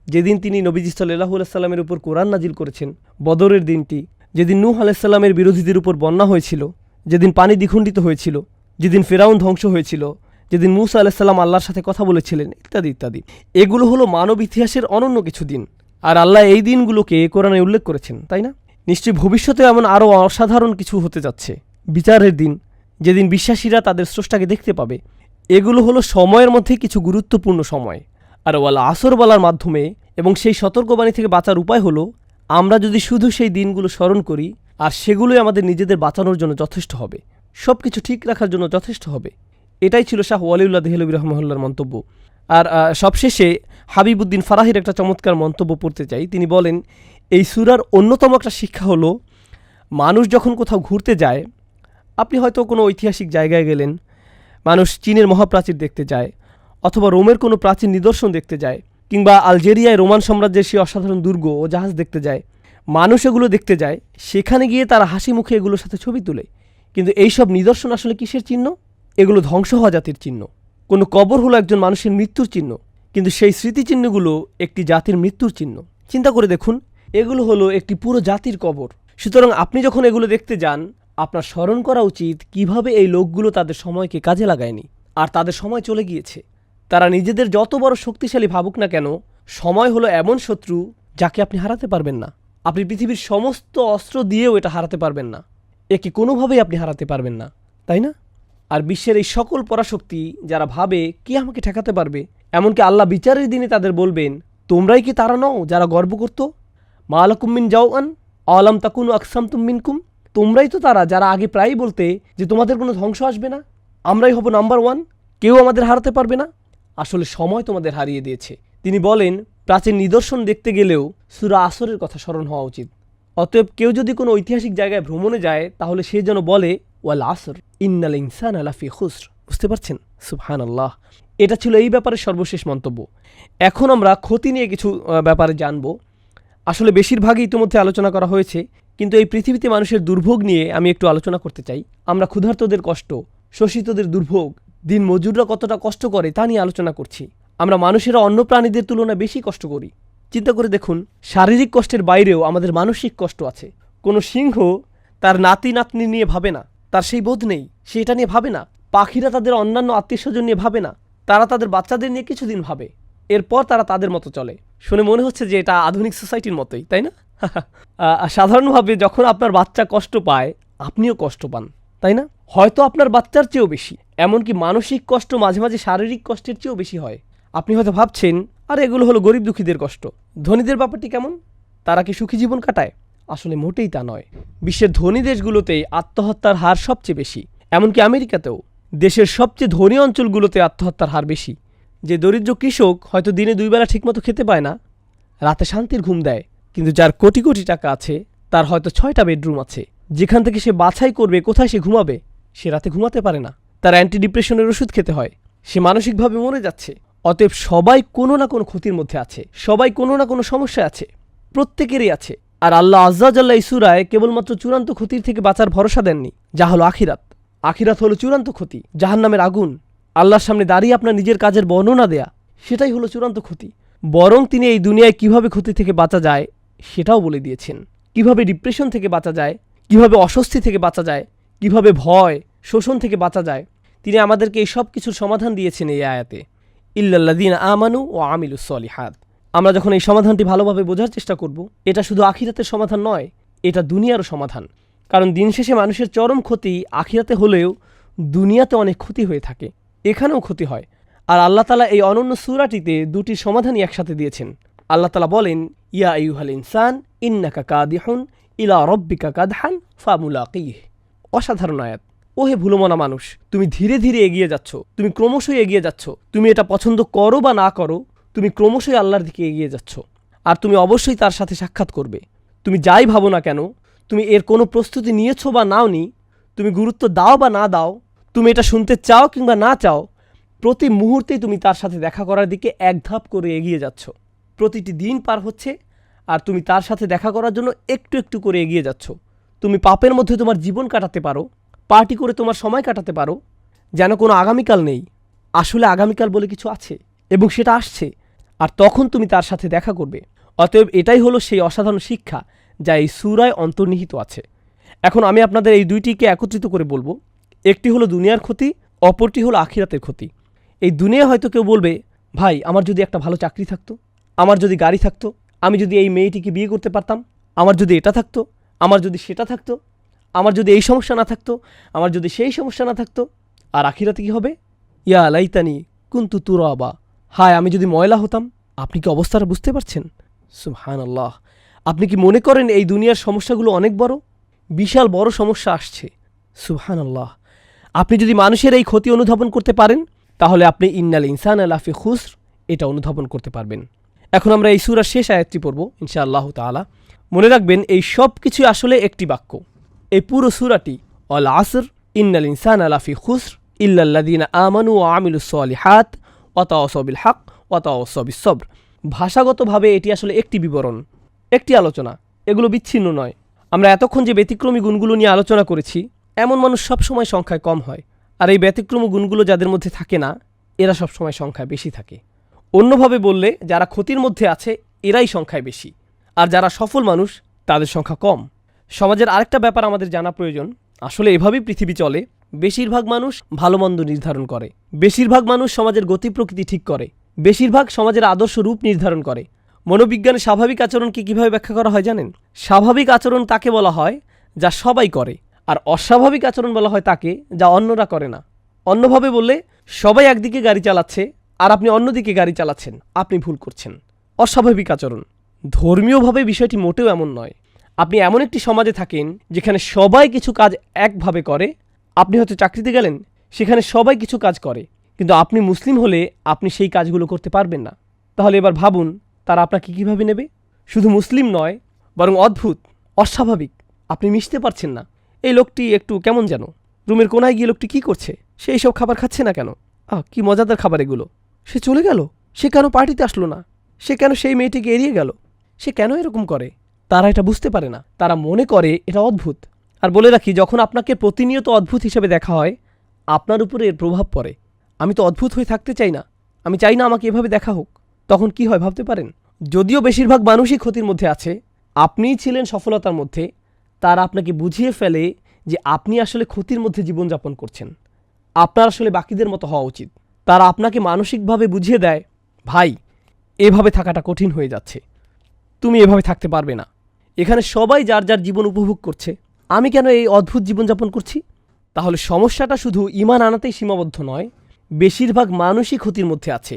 যেদিন তিনি নবীজি সাল্লাল্লাহু আলাইহি সাল্লামের উপর কোরআন নাজিল করেছেন, বদরের দিনটি, যেদিন নূহ আলাইহিস সালামের বিরোধীদের উপর বন্যা হয়েছিল, যেদিন পানি দ্বিখণ্ডিত হয়েছিল, যেদিন ফেরাউন ধ্বংস হয়েছিল, যেদিন মূসা আলাইহিস সালাম আল্লাহর সাথে কথা বলেছিলেন, ইত্যাদি ইত্যাদি। এগুলো হলো মানব ইতিহাসের অনন্য কিছু দিন, আর আল্লাহ এই দিনগুলোকে কোরআনে উল্লেখ করেছেন, তাই না? নিশ্চয়ই ভবিষ্যতে এমন আরও অসাধারণ কিছু হতে যাচ্ছে। বিচারের দিন, যেদিন বিশ্বাসীরা তাদের স্রষ্টাকে দেখতে পাবে। এগুলো হলো সময়ের মধ্যে কিছু গুরুত্বপূর্ণ সময়। আর ওয়াল আসর বলার মাধ্যমে এবং সেই সতর্কবাণী থেকে বাঁচার উপায় হলো আমরা যদি শুধু সেই দিনগুলো স্মরণ করি, আর সেগুলোই আমাদের নিজেদের বাঁচানোর জন্য যথেষ্ট হবে, সব কিছু ঠিক রাখার জন্য যথেষ্ট হবে। এটাই ছিল শাহ ওয়ালিউল্লাহ দেহলভী রহমাহুল্লাহর মন্তব্য। আর সবশেষে হাবিবুদ্দিন ফারাহির একটা চমৎকার মন্তব্য পড়তে চাই। তিনি বলেন এই সূরার অন্যতম একটা শিক্ষা হলো মানুষ যখন কোথাও ঘুরতে যায়, আপনি হয়তো কোনো ঐতিহাসিক জায়গায় গেলেন, মানুষ চীনের মহাপ্রাচীর দেখতে যায়, অথবা রোমের কোনো প্রাচীন নিদর্শন দেখতে যায়, কিংবা আলজেরিয়ায় রোমান সাম্রাজ্যের সেই অসাধারণ দুর্গ ও জাহাজ দেখতে যায়। মানুষ এগুলো দেখতে যায়, সেখানে গিয়ে তারা হাসি মুখে এগুলোর সাথে ছবি তোলে। কিন্তু এইসব নিদর্শন আসলে কিসের চিহ্ন? এগুলো ধ্বংস হওয়া জাতির চিহ্ন। কোনো কবর হলো একজন মানুষের মৃত্যুর চিহ্ন, কিন্তু সেই স্মৃতিচিহ্নগুলো একটি জাতির মৃত্যুর চিহ্ন। চিন্তা করে দেখুন, এগুলো হলো একটি পুরো জাতির কবর। সুতরাং আপনি যখন এগুলো দেখতে যান, আপনার স্মরণ করা উচিত কিভাবে এই লোকগুলো তাদের সময়কে কাজে লাগায়নি, আর তাদের সময় চলে গিয়েছে। তারা নিজেদের যত বড় শক্তিশালী ভাবুক না কেন, সময় হলো এমন শত্রু যাকে আপনি হারাতে পারবেন না। আপনি পৃথিবীর সমস্ত অস্ত্র দিয়েও এটা হারাতে পারবেন না। একে কোনোভাবেই আপনি হারাতে পারবেন না, তাই না? আর বিশ্বের এই সকল পরাশক্তি যারা ভাবে কে আমাকে ঠেকাতে পারবে, এমনকি আল্লাহ বিচারের দিনে তাদের বলবেন, তোমরাই কি তারা নও যারা গর্ব করত? মা লাকুম মিন জাওয়ান আলাম তাকুনু আকসামতুম মিনকুম, তোমরাই তো তারা যারা আগে প্রায়ই বলতে যে তোমাদের কোনো ধ্বংস আসবে না, আমরাই হব নাম্বার ওয়ান, কেউ আমাদের হারাতে পারবে না। আসলে সময় তোমাদের হারিয়ে দিয়েছে। তিনি বলেন, প্রাচীন নিদর্শন দেখতে গেলেও সূরা আসরের কথা স্মরণ হওয়া উচিত। অতএব কেউ যদি কোনো ঐতিহাসিক জায়গায় ভ্রমণে যায় তাহলে সে যেন বলে ওয়াল আসর ইন্নাল ইনসানা লাফি খুসর। বুঝতে পারছেন? সুবহানাল্লাহ। এটা ছিল এই ব্যাপারে সর্বশেষ মন্তব্য। এখন আমরা ক্ষতি নিয়ে কিছু ব্যাপারে জানব। আসলে বেশিরভাগই ইতিমধ্যে আলোচনা করা হয়েছে, কিন্তু এই পৃথিবীতে মানুষের দুর্ভোগ নিয়ে আমি একটু আলোচনা করতে চাই। আমরা ক্ষুধার্তদের কষ্ট, শোষিতদের দুর্ভোগ, দিন মজুররা কতটা কষ্ট করে তা নিয়ে আলোচনা করছি। আমরা মানুষেরা অন্য প্রাণীদের তুলনায় বেশি কষ্ট করি। চিন্তা করে দেখুন, শারীরিক কষ্টের বাইরেও আমাদের মানসিক কষ্ট আছে। কোনো সিংহ তার নাতি নাতনি নিয়ে ভাবে না, তার সেই বোধ নেই, সে এটা নিয়ে ভাবে না। পাখিরা তাদের অন্যান্য আত্মীয়স্বজন নিয়ে ভাবে না, তারা তাদের বাচ্চাদের নিয়ে কিছুদিন ভাবে, এরপর তারা তাদের মতো চলে। শুনে মনে হচ্ছে যে এটা আধুনিক সোসাইটির মতোই, তাই না? সাধারণভাবে যখন আপনার বাচ্চা কষ্ট পায় আপনিও কষ্ট পান, তাই না? হয়তো আপনার বাচ্চার চেয়েও বেশি। এমনকি মানসিক কষ্ট মাঝে মাঝে শারীরিক কষ্টের চেয়েও বেশি হয়। আপনি হয়তো ভাবছেন, আর এগুলো হলো গরিব দুঃখীদের কষ্ট, ধনীদের ব্যাপারটি কেমন? তারা কি সুখী জীবন কাটায়? আসলে মোটেই তা নয়। বিশ্বের ধনী দেশগুলোতেই আত্মহত্যার হার সবচেয়ে বেশি। এমনকি আমেরিকাতেও দেশের সবচেয়ে ধনী অঞ্চলগুলোতে আত্মহত্যার হার বেশি। যে দরিদ্র কৃষক হয়তো দিনে 2 বেলা ঠিকমতো খেতে পায় না, রাতে শান্তির ঘুম দেয়, কিন্তু যার কোটি কোটি টাকা আছে তার হয়তো 6টা বেডরুম আছে, যেখান থেকে সে বাছাই করবে কোথায় সে ঘুমাবে, সে রাতে ঘুমাতে পারে না, তার অ্যান্টি ডিপ্রেশনের ওষুধ খেতে হয়, সে মানসিকভাবে মরে যাচ্ছে। অতএব সবাই কোনো না কোনো ক্ষতির মধ্যে আছে, সবাই কোনো না কোনো সমস্যা আছে, প্রত্যেকেরই আছে। আর আল্লাহ আজ্জা জাল্লা এই সূরায় কেবলমাত্র চূড়ান্ত ক্ষতির থেকে বাঁচার ভরসা দেননি, যা হলো আখিরাত। আখিরাত হলো চূড়ান্ত ক্ষতি, জাহান্নামের আগুন, আল্লাহর সামনে দাঁড়িয়ে আপনার নিজের কাজের বর্ণনা দেয়া, সেটাই হলো চূড়ান্ত ক্ষতি। বরং তিনি এই দুনিয়ায় কিভাবে ক্ষতি থেকে বাঁচা যায় সেটাও বলে দিয়েছেন। কিভাবে ডিপ্রেশন থেকে বাঁচা যায়, কিভাবে অস্বস্তি থেকে বাঁচা যায়, কিভাবে ভয় শোষণ থেকে বাঁচা যায়, তিনি আমাদেরকে এই সব কিছুর সমাধান দিয়েছেন এই আয়াতে, ইল্লাল্লাযীনা আমানু ওয়া আমিলুস সলিহাত। আমরা যখন এই সমাধানটি ভালোভাবে বোঝার চেষ্টা করব, এটা শুধু আখিরাতের সমাধান নয়, এটা দুনিয়ারও সমাধান। কারণ দিন শেষে মানুষের চরম ক্ষতি আখিরাতে হলেও দুনিয়াতে অনেক ক্ষতি হয়ে থাকে, এখানেও ক্ষতি হয়। আর আল্লাহ তাআলা এই অনন্য সূরাটিতে দুটি সমাধানই একসাথে দিয়েছেন। আল্লাহ তাআলা বলেন, ইয়া আইয়ুহাল ইনসান ইন্নাকা কাদিহুন ইলা রাব্বিকা কাদহান ফামুলাকিহ। অসাধারণ আয়াত। ওহে ভুলমনা মানুষ, তুমি ধীরে ধীরে এগিয়ে যাচ্ছ, তুমি ক্রমশই এগিয়ে যাচ্ছ। তুমি এটা পছন্দ করো বা না করো, তুমি ক্রমশই আল্লাহর দিকে এগিয়ে যাচ্ছ। আর তুমি অবশ্যই তার সাথে সাক্ষাৎ করবে। তুমি যাই ভাবো না কেন, তুমি এর কোনো প্রস্তুতি নিয়েছো বা নাওনি, তুমি গুরুত্ব দাও বা না দাও, তুমি এটা শুনতে চাও কিংবা না চাও, প্রতি মুহূর্তেই তুমি তার সাথে দেখা করার দিকে এক ধাপ করে এগিয়ে যাচ্ছ। প্রতিটি দিন পার হচ্ছে আর তুমি তার সাথে দেখা করার জন্য একটু একটু করে এগিয়ে যাচ্ছ। তুমি পাপের মধ্যে তোমার জীবন কাটাতে পারো, পার্টি করে তোমার সময় কাটাতে পারো, যেন কোনো আগামীকাল নেই। আসলে আগামীকাল বলে কিছু আছে এবং সেটা আসছে, আর তখন তুমি তার সাথে দেখা করবে। অতএব এটাই হলো সেই অসাধারণ শিক্ষা যা এই সূরায় অন্তর্নিহিত আছে। এখন আমি আপনাদের এই দুইটিকে একত্রিত করে বলবো। একটি হলো দুনিয়ার ক্ষতি, অপরটি হলো আখিরাতের ক্ষতি। এই দুনিয়া হয়তো কেউ বলবে, ভাই আমার যদি একটা ভালো চাকরি থাকতো, আমার যদি গাড়ি থাকতো, আমি যদি এই মেয়েটিকে বিয়ে করতে পারতাম, আমার যদি এটা থাকতো, আমার যদি সেটা থাকতো, আমার যদি এই সমস্যা না থাকতো, আমার যদি সেই সমস্যা না থাকতো। আর আখিরাতে কি হবে? ইয়া লাইতানি কুনতু তুরাবা, হায় আমি যদি ময়লা হতাম। আপনি কি অবস্থাটা বুঝতে পারছেন? সুবহানাল্লাহ। আপনি কি মনে করেন এই দুনিয়ার সমস্যাগুলো অনেক বড়? বিশাল বড় সমস্যা আসছে। সুবহানাল্লাহ। আপনি যদি মানুষের এই ক্ষতি অনুধাবন করতে পারেন, তাহলে আপনি ইন্নাল ইনসানা লাফি খুসর এটা অনুধাবন করতে পারবেন। এখন আমরা এই সূরার শেষ আয়াতটি পড়ব ইনশাআল্লাহ তাআলা। মনে রাখবেন, এই সব কিছু আসলে একটি বাক্য। এই পুরো সূরাটি আল আসর ইন্নাল ইনসানা লাফি খুসর ইল্লাল্লাযীনা আমানু ওয়া আমিলুস সলিহাত ওয়া তাওয়াসাউ বিল হক ওয়া তাওয়াসাউ বিস সবর। ভাষাগতভাবে এটি আসলে একটি বিবরণ, একটি আলোচনা, এগুলো বিচ্ছিন্ন নয়। আমরা এতক্ষণ যে ব্যতিক্রমী গুণগুলো নিয়ে আলোচনা করেছি, এমন মানুষ সবসময় সংখ্যায় কম হয়, আর এই ব্যতিক্রমী গুণগুলো যাদের মধ্যে থাকে না, এরা সবসময় সংখ্যায় বেশি থাকে। অন্যভাবে বললে, যারা ক্ষতির মধ্যে আছে এরাই সংখ্যায় বেশি, আর যারা সফল মানুষ তাদের সংখ্যা কম। সমাজের আরেকটা ব্যাপার আমাদের জানা প্রয়োজন। আসলে এভাবেই পৃথিবী চলে। বেশিরভাগ মানুষ ভালো মন্দ নির্ধারণ করে, বেশিরভাগ মানুষ সমাজের গতি প্রকৃতি ঠিক করে, বেশিরভাগ সমাজের আদর্শ রূপ নির্ধারণ করে। মনোবিজ্ঞানে স্বাভাবিক আচরণকে কিভাবে ব্যাখ্যা করা হয় জানেন? স্বাভাবিক আচরণ তাকে বলা হয় যা সবাই করে, আর অস্বাভাবিক আচরণ বলা হয় তাকে যা অন্যরা করে না। অন্যভাবে বললে সবাই একদিকে গাড়ি চালাচ্ছে আর আপনি অন্যদিকে গাড়ি চালাচ্ছেন, আপনি ভুল করছেন। অস্বাভাবিক আচরণ। ধর্মীয়ভাবে বিষয়টি মোটেও এমন নয়। আপনি এমন একটি সমাজে থাকেন যেখানে সবাই কিছু কাজ একভাবে করে। আপনি হয়তো চাকরিতে গেলেন, সেখানে সবাই কিছু কাজ করে, কিন্তু আপনি মুসলিম হলে আপনি সেই কাজগুলো করতে পারবেন না। তাহলে এবার ভাবুন তারা আপনাকে কীভাবে নেবে? শুধু মুসলিম নয়, বরং অদ্ভুত, অস্বাভাবিক। আপনি মিশতে পারছেন না। এই লোকটি একটু কেমন যেন। রুমের কোনায় গিয়ে লোকটি কী করছে? সে এইসব খাবার খাচ্ছে না কেন? কি মজাদার খাবার এগুলো। সে চলে গেল, সে কেন পার্টিতে আসলো না? সে কেন সেই মেয়েটিকে এড়িয়ে গেল? সে কেন এরকম করে? তারা এটা বুঝতে পারে না। তারা মনে করে এটা অদ্ভুত। আর বলে রাখি, যখন আপনাকে প্রতিনিয়ত অদ্ভুত হিসেবে দেখা হয়, আপনার উপরে এর প্রভাব পড়ে। আমি তো অদ্ভুত হয়ে থাকতে চাই না, আমি চাই না আমাকে এভাবে দেখা হোক। তখন কি হয় ভাবতে পারেন? যদিও বেশিরভাগ মানুষই ক্ষতির মধ্যে আছে, আপনিই ছিলেন সফলতার মধ্যে, তারা আপনাকে বুঝিয়ে ফেলে যে আপনি আসলে ক্ষতির মধ্যে জীবনযাপন করছেন। আপনার আসলে বাকিদের মতো হওয়া উচিত। তারা আপনাকে মানসিকভাবে বুঝিয়ে দেয়, ভাই, এভাবে থাকাটা কঠিন হয়ে যাচ্ছে, তুমি এভাবে থাকতে পারবে না। এখানে সবাই যার যার জীবন উপভোগ করছে, আমি কেন এই অদ্ভুত জীবনযাপন করছি? তাহলে সমস্যাটা শুধু ঈমান আনাতেই সীমাবদ্ধ নয়, বেশিরভাগ মানুষই ক্ষতির মধ্যে আছে।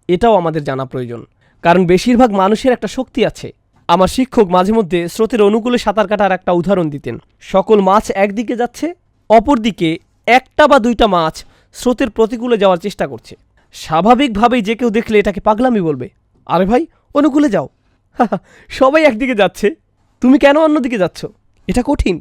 এটাও আমাদের জানা প্রয়োজন, কারণ বেশিরভাগ মানুষের একটা শক্তি আছে। আমার শিক্ষক মাঝে মধ্যে স্রোতের অনুকূলে সাঁতার কাটার একটা উদাহরণ দিতেন। সকল মাছ একদিকে যাচ্ছে, অপরদিকে একটা বা দুইটা মাছ স্রোতের প্রতিকূলে যাওয়ার চেষ্টা করছে। স্বাভাবিকভাবেই যে কেউ দেখলে এটাকে পাগলামি বলবে, আরে ভাই, অনুকূলে যাও, সবাই একদিকে যাচ্ছে, তুমি কেন অন্যদিকে যাচ্ছ? এটা কঠিন,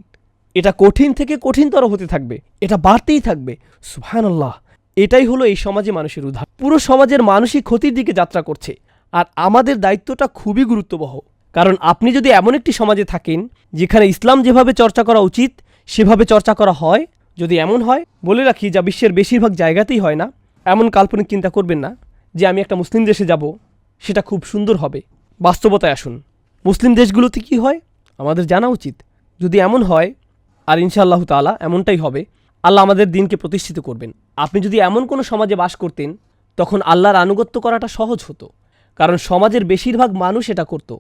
এটা কঠিন থেকে কঠিনতর হতে থাকবে, এটা বাড়তেই থাকবে। সুবহানাল্লাহ। এটাই হলো এই সমাজে মানুষের উদাহরণ। পুরো সমাজের মানুষই ক্ষতির দিকে যাত্রা করছে, আর আমাদের দায়িত্বটা খুবই গুরুত্ববহ। কারণ আপনি যদি এমন একটি সমাজে থাকেন যেখানে ইসলাম যেভাবে চর্চা করা উচিত সেভাবে চর্চা করা হয়, যদি এমন হয়, বলে রাখি, যা বিশ্বের বেশিরভাগ জায়গাতেই হয় না, এমন কাল্পনিক চিন্তা করবেন না যে আমি একটা মুসলিম দেশে যাব, সেটা খুব সুন্দর হবে। বাস্তবতায় আসুন, মুসলিম দেশগুলোতে কি হয় আমাদের জানা উচিত। যদি এমন হয়, আর ইনশাআল্লাহ তাআলা এমনটাই হবে, আল্লাহ আমাদের দিনকে প্রতিষ্ঠিত করবেন। আপনি যদি এমন কোনো সমাজে বাস করতেন, তখন আল্লাহর আনুগত্য করাটা সহজ হতো, কারণ সমাজের বেশিরভাগ মানুষ এটা করত।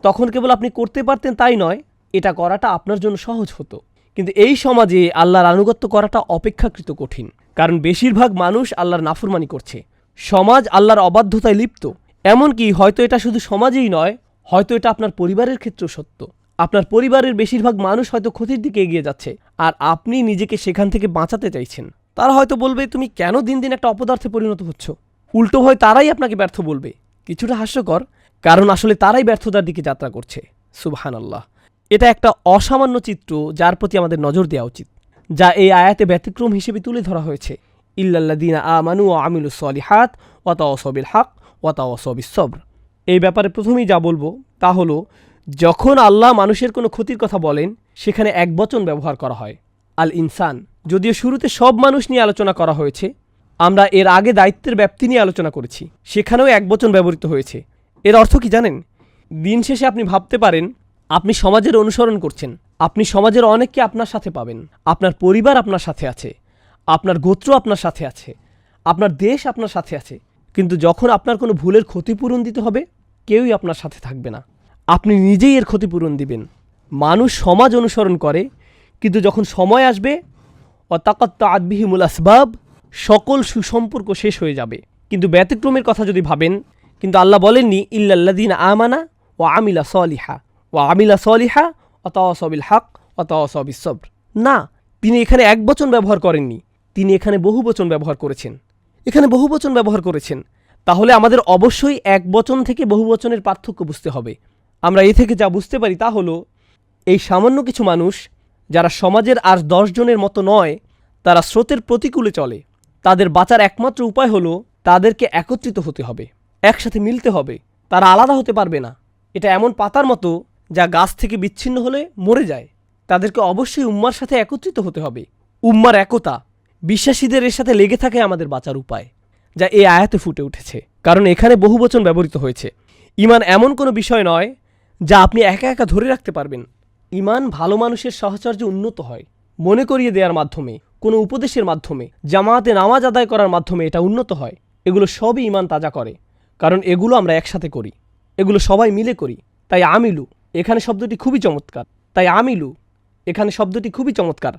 তখন কেবল আপনি করতে পারতেন তাই নয়, এটা করাটা আপনার জন্য সহজ হতো। কিন্তু এই সমাজে আল্লাহর আনুগত্য করাটা অপেক্ষাকৃত কঠিন, কারণ বেশিরভাগ মানুষ আল্লাহর নাফরমানি করছে। সমাজ আল্লাহর অবাধ্যতায় লিপ্ত। এমনকি হয়তো এটা শুধু সমাজেই নয়, হয়তো এটা আপনার পরিবারের ক্ষেত্রেও সত্য। আপনার পরিবারের বেশিরভাগ মানুষ হয়তো ক্ষতির দিকে এগিয়ে যাচ্ছে, আর আপনি নিজেকে সেখান থেকে বাঁচাতে চাইছেন। তারা হয়তো বলবে, তুমি কেন দিন দিন একটা অপদার্থে পরিণত হচ্ছ? উল্টো হয় তারাই আপনাকে ব্যর্থ বলবে। কিছুটা হাস্যকর, কারণ আসলে তারাই ব্যর্থতার দিকে যাত্রা করছে। সুবহানাল্লাহ। এটা একটা অসামান্য চিত্র যার প্রতি আমাদের নজর দেওয়া উচিত, যা এই আয়াতে ব্যতিক্রম হিসেবে তুলে ধরা হয়েছে। ইল্লাল্লাযীনা আমানু ওয়া আমিলুস সলিহাত ওয়া তাওয়াসাউ বিল হক ওয়া তাওয়াসাউ বিস সবর। এই ব্যাপারে প্রথমেই যা বলবো তা হলো, যখন আল্লাহ মানুষের কোনো ক্ষতির কথা বলেন, সেখানে একবচন ব্যবহার করা হয়, আল ইনসান। যদিও শুরুতে সব মানুষ নিয়ে আলোচনা করা হয়েছে, আমরা এর আগে দায়িত্বের ব্যাপ্তি নিয়ে আলোচনা করেছি, সেখানেও একবচন ব্যবহৃত হয়েছে। এর অর্থ কি জানেন? দিন শেষে আপনি ভাবতে পারেন আপনি সমাজের অনুসরণ করছেন, আপনি সমাজের অনেককে আপনার সাথে পাবেন, আপনার পরিবার আপনার সাথে আছে, আপনার গোত্র আপনার সাথে আছে, আপনার দেশ আপনার সাথে আছে, কিন্তু যখন আপনার কোনো ভুলের ক্ষতিপূরণ দিতে হবে, কেউই আপনার সাথে থাকবে না, আপনি নিজেই এর ক্ষতিপূরণ দিবেন। মানুষ সমাজ অনুসরণ করে, কিন্তু যখন সময় আসবে, ওয়াতাকাত্তাআত বিহিমুল আসবাব, সকল সুসম্পর্ক শেষ হয়ে যাবে। কিন্তু ব্যতিক্রমের কথা যদি ভাবেন, কিন্তু আল্লাহ বলেননি ইল্লাল্লাযীনা আমানা ওয়া আমিলা সলিহা ওয়া তাওয়াসাউ বিল হক ওয়া তাওয়াসাউ বিস সবর। না, তিনি এখানে একবচন ব্যবহার করেননি, তিনি এখানে বহুবচন ব্যবহার করেছেন। তাহলে আমাদের অবশ্যই একবচন থেকে বহুবচনের পার্থক্য বুঝতে হবে। আমরা এ থেকে যা বুঝতে পারি তা হলো, এই সামান্য কিছু মানুষ যারা সমাজের আর 10 জনের মতো নয়, তারা স্রোতের প্রতিকূলে চলে। তাদের বাঁচার একমাত্র উপায় হলো তাদেরকে একত্রিত হতে হবে, একসাথে মিলতে হবে। তারা আলাদা হতে পারবে না। এটা এমন পাতার মতো যা গাছ থেকে বিচ্ছিন্ন হলে মরে যায়। তাদেরকে অবশ্যই উম্মার সাথে একত্রিত হতে হবে। উম্মার একতা, বিশ্বাসীদের এর সাথে লেগে থাকে আমাদের বাঁচার উপায়, যা এই আয়াতে ফুটে উঠেছে। কারণ এখানে বহুবচন ব্যবহৃত হয়েছে। ঈমান এমন কোনো বিষয় নয় যা আপনি একা একা ধরে রাখতে পারবেন। ঈমান ভালো মানুষের সাহচর্যে উন্নত হয়, মনে করিয়ে দেওয়ার মাধ্যমে, কোনো উপদেশের মাধ্যমে, জামাতে নামাজ আদায় করার মাধ্যমে এটা উন্নত হয়। এগুলো সবই ঈমান তাজা করে, কারণ এগুলো আমরা একসাথে করি, এগুলো সবাই মিলে করি। তাই আমিলু এখানে শব্দটি খুবই চমৎকার।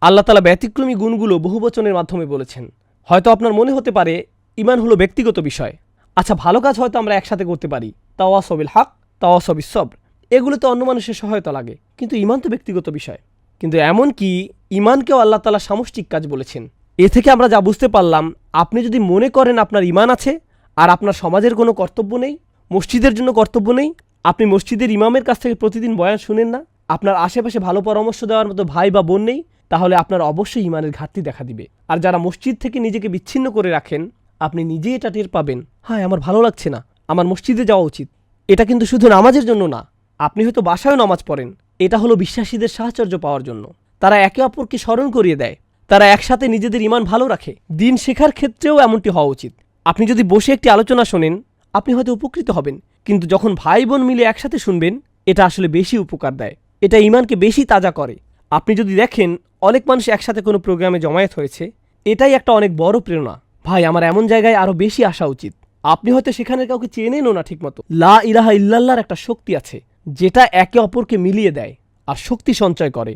আল্লাহ তাআলা ব্যতিক্রমী গুণগুলো বহুবচনের মাধ্যমে বলেছেন। হয়তো আপনার মনে হতে পারে ঈমান হলো ব্যক্তিগত বিষয়। আচ্ছা, ভালো কাজ হয়তো আমরা একসাথে করতে পারি, তাওয়াসাউ বিল হক, তাওয়াসাউ বিস সবর, এগুলোতে অন্য মানুষের সহায়তা লাগে, কিন্তু ঈমান তো ব্যক্তিগত বিষয়। কিন্তু এমন কি ঈমানকেও আল্লাহ তাআলা সামষ্টিক কাজ বলেছেন। এ থেকে আমরা যা বুঝতে পারলাম, আপনি যদি মনে করেন আপনার ঈমান আছে আর আপনার সমাজের কোনো কর্তব্য নেই, মসজিদের জন্য কর্তব্য নেই, আপনি মসজিদের ইমামের কাছ থেকে প্রতিদিন বয়ান শুনেন না, আপনার আশেপাশে ভালো পরামর্শ দেওয়ার মতো ভাই বা বোন নেই, তাহলে আপনার অবশ্যই ঈমানের ঘাটতি দেখা দিবে। আর যারা মসজিদ থেকে নিজেকে বিচ্ছিন্ন করে রাখেন, আপনি নিজেই এটা টের পাবেন, হায় আমার ভালো লাগছে না, আমার মসজিদে যাওয়া উচিত। এটা কিন্তু শুধু নামাজের জন্য না, আপনি হয়তো বাসায়ও নামাজ পড়েন, এটা হলো বিশ্বাসীদের সাহচর্য পাওয়ার জন্য। তারা একে অপরকে স্মরণ করিয়ে দেয়, তারা একসাথে নিজেদের ঈমান ভালো রাখে। দিন শেখার ক্ষেত্রেও এমনটি হওয়া উচিত। আপনি যদি বসে একটি আলোচনা শোনেন, আপনি হয়তো উপকৃত হবেন, কিন্তু যখন ভাই বোন মিলে একসাথে শুনবেন, এটা আসলে বেশি উপকার দেয়, এটা ঈমানকে বেশি তাজা করে। আপনি যদি দেখেন অনেক মানুষ একসাথে কোনো প্রোগ্রামে জমায়েত হয়েছে, এটাই একটা অনেক বড় প্রেরণা। ভাই, আমার এমন জায়গায় আরও বেশি আসা উচিত। আপনি হয়তো সেখানে কাউকে চেনেনও না ঠিকমতো। লা ইলাহা ইল্লাল্লাহর একটা শক্তি আছে, যেটা একে অপরকে মিলিয়ে দেয় আর শক্তি সঞ্চয় করে।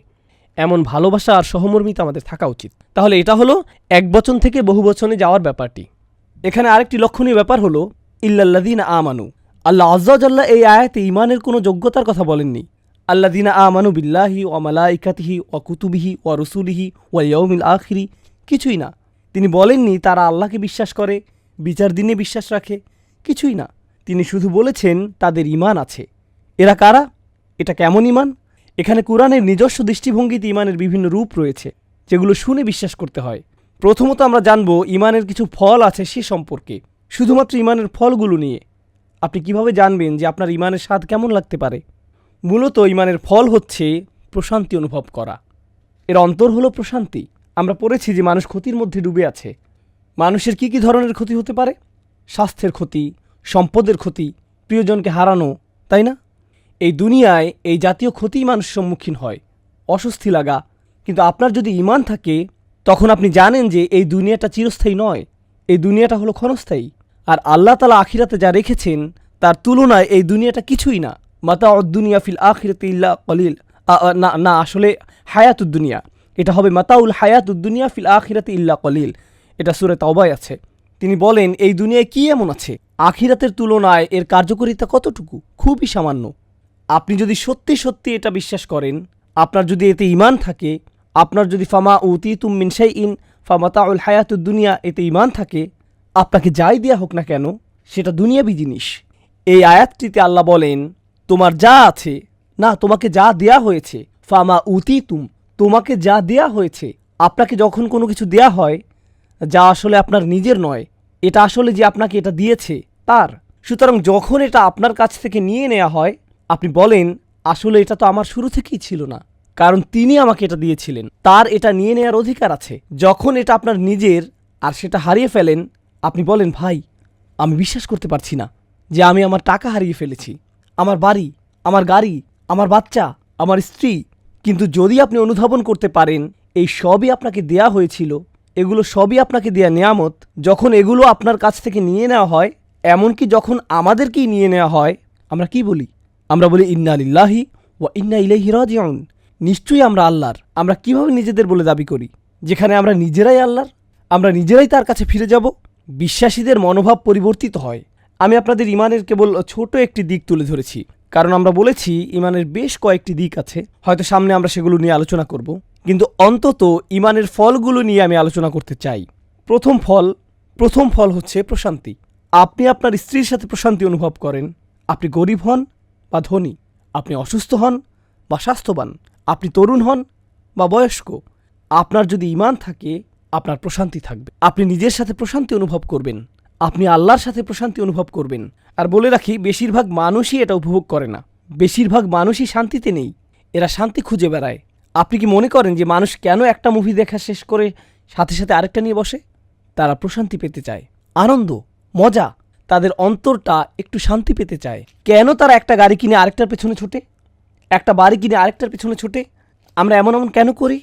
এমন ভালোবাসা আর সহমর্মিতা আমাদের থাকা উচিত। তাহলে এটা হলো এক বচন থেকে বহু বচনে যাওয়ার ব্যাপারটি। এখানে আরেকটি লক্ষণীয় ব্যাপার হলো ইল্লাল্লাযীনা আমানু। আল্লাহ আযজা ওয়া জাল্লা এই আয়াতে ঈমানের কোনো যোগ্যতার কথা বলেননি। আল্লাযীনা আমানু বিল্লাহি ওয়া মালাইকাতিহি ওয়া কুতুবিহি ওয়া রুসুলিহি ওয়াল ইয়াউমিল আখিরি, কিছুই না। তিনি বলেননি তারা আল্লাহকে বিশ্বাস করে, বিচার দিনে বিশ্বাস রাখে, কিছুই না। তিনি শুধু বলেছেন তাদের ঈমান আছে। এরা কারা? এটা কেমন ঈমান? এখানে কুরআনের নিজস্ব দৃষ্টিভঙ্গিতে ঈমানের বিভিন্ন রূপ রয়েছে, যেগুলো শুনে বিশ্বাস করতে হয়। প্রথমত আমরা জানব ঈমানের কিছু ফল আছে সে সম্পর্কে। শুধুমাত্র ঈমানের ফলগুলো নিয়ে আপনি কিভাবে জানবেন যে আপনার ঈমানের স্বাদ কেমন লাগতে পারে? মূলত ঈমানের ফল হচ্ছে প্রশান্তি অনুভব করা। এর অন্তর হলো প্রশান্তি। আমরা পড়েছি যে মানুষ ক্ষতির মধ্যে ডুবে আছে। মানুষের কি কি ধরনের ক্ষতি হতে পারে? স্বাস্থ্যের ক্ষতি, সম্পদের ক্ষতি, প্রিয়জনকে হারানো, তাই না? এই দুনিয়ায় এই জাতীয় ক্ষতিই মানুষ সম্মুখীন হয়, অস্বস্তি লাগা। কিন্তু আপনার যদি ঈমান থাকে, তখন আপনি জানেন যে এই দুনিয়াটা চিরস্থায়ী নয়, এই দুনিয়াটা হলো ক্ষণস্থায়ী। আর আল্লাহ তাআলা আখিরাতে যা রেখেছেন তার তুলনায় এই দুনিয়াটা কিছুই না। মাতাউদ দুনিয়া ফিল আখিরাতি ইল্লা কলিল। না, আসলে হায়াতুদ দুনিয়া, এটা হবে মাতাউল হায়াতুদ দুনিয়া ফিল আখিরাতি ইল্লা কলিল। এটা সূরা তাওবায় আছে। তিনি বলেন এই দুনিয়ায় কি এমন আছে, আখিরাতের তুলনায় এর কার্যকারিতা কতটুকু? খুবই সামান্য। আপনি যদি সত্যি সত্যি এটা বিশ্বাস করেন, আপনার যদি এতে ঈমান থাকে, আপনার যদি ফামা উতিতুম মিন শাইইন ফামাতাউল হায়াতুদ দুনিয়া এতে ঈমান থাকে, আপনাকে যাই দেয়া হোক না কেন সেটা দুনিয়াবি জিনিস। এই আয়াতটিতে আল্লাহ বলেন তোমার যা আছে, না, তোমাকে যা দেয়া হয়েছে, ফামা উতিতুম, তোমাকে যা দেয়া হয়েছে। আপনাকে যখন কোনো কিছু দেয়া হয় যা আসলে আপনার নিজের নয়, এটা আসলে যে আপনাকে এটা দিয়েছে তার। সুতরাং যখন এটা আপনার কাছ থেকে নিয়ে নেওয়া হয়, আপনি বলেন আসলে এটা তো আমার শুরু থেকেই ছিল না, কারণ তিনি আমাকে এটা দিয়েছিলেন, তার এটা নিয়ে নেওয়ার অধিকার আছে। যখন এটা আপনার নিজের আর সেটা হারিয়ে ফেলেন, আপনি বলেন ভাই, আমি বিশ্বাস করতে পারছি না যে আমি আমার টাকা হারিয়ে ফেলেছি, আমার বাড়ি, আমার গাড়ি, আমার বাচ্চা, আমার স্ত্রী। কিন্তু যদি আপনি অনুধাবন করতে পারেন এই সবই আপনাকে দেয়া হয়েছিল, এগুলো সবই আপনাকে দেয়া নেয়ামত, যখন এগুলো আপনার কাছ থেকে নিয়ে নেওয়া হয়, এমনকি যখন আমাদেরকেই নিয়ে নেওয়া হয়, আমরা কি বলি? আমরা বলি ইন্না লিল্লাহি ওয়া ইন্না ইলাইহি রাজিউন। নিশ্চয়ই আমরা আল্লাহর। আমরা কিভাবে নিজেদের বলে দাবি করি, যেখানে আমরা নিজেরাই আল্লাহর, আমরা নিজেরাই তার কাছে ফিরে যাব? বিশ্বাসীদের মনোভাব পরিবর্তিত হয়। আমি আপনাদের ঈমানের কেবল ছোট একটি দিক তুলে ধরেছি, কারণ আমরা বলেছি ঈমানের বেশ কয়েকটি দিক আছে। হয়তো সামনে আমরা সেগুলো নিয়ে আলোচনা করব, কিন্তু অন্তত ঈমানের ফলগুলো নিয়ে আমি আলোচনা করতে চাই। প্রথম ফল হচ্ছে প্রশান্তি। আপনি আপনার স্ত্রীর সাথে প্রশান্তি অনুভব করেন। আপনি গরিব হন বা ধনী, আপনি অসুস্থ হন বা স্বাস্থ্যবান, আপনি তরুণ হন বা বয়স্ক, আপনার যদি ঈমান থাকে আপনার প্রশান্তি থাকবে। আপনি নিজের সাথে প্রশান্তি অনুভব করবেন, আপনি আল্লাহর সাথে প্রশান্তি অনুভব করবেন। আর বলে রাখি, বেশিরভাগ মানুষই এটা উপভোগ করে না। বেশিরভাগ মানুষই শান্তিতে নেই, এরা শান্তি খুঁজে বেড়ায়। আপনি কি মনে করেন যে মানুষ কেন একটা মুভি দেখা শেষ করে সাথে সাথে আরেকটা নিয়ে বসে? তারা প্রশান্তি পেতে চায়, আনন্দ, মজা। তাদের অন্তরটা একটু শান্তি পেতে চায়। কেন তারা একটা গাড়ি কিনে আরেকটার পেছনে ছোটে, একটা বাড়ি কিনে আরেকটার পেছনে ছোটে? আমরা এমন কেন করি?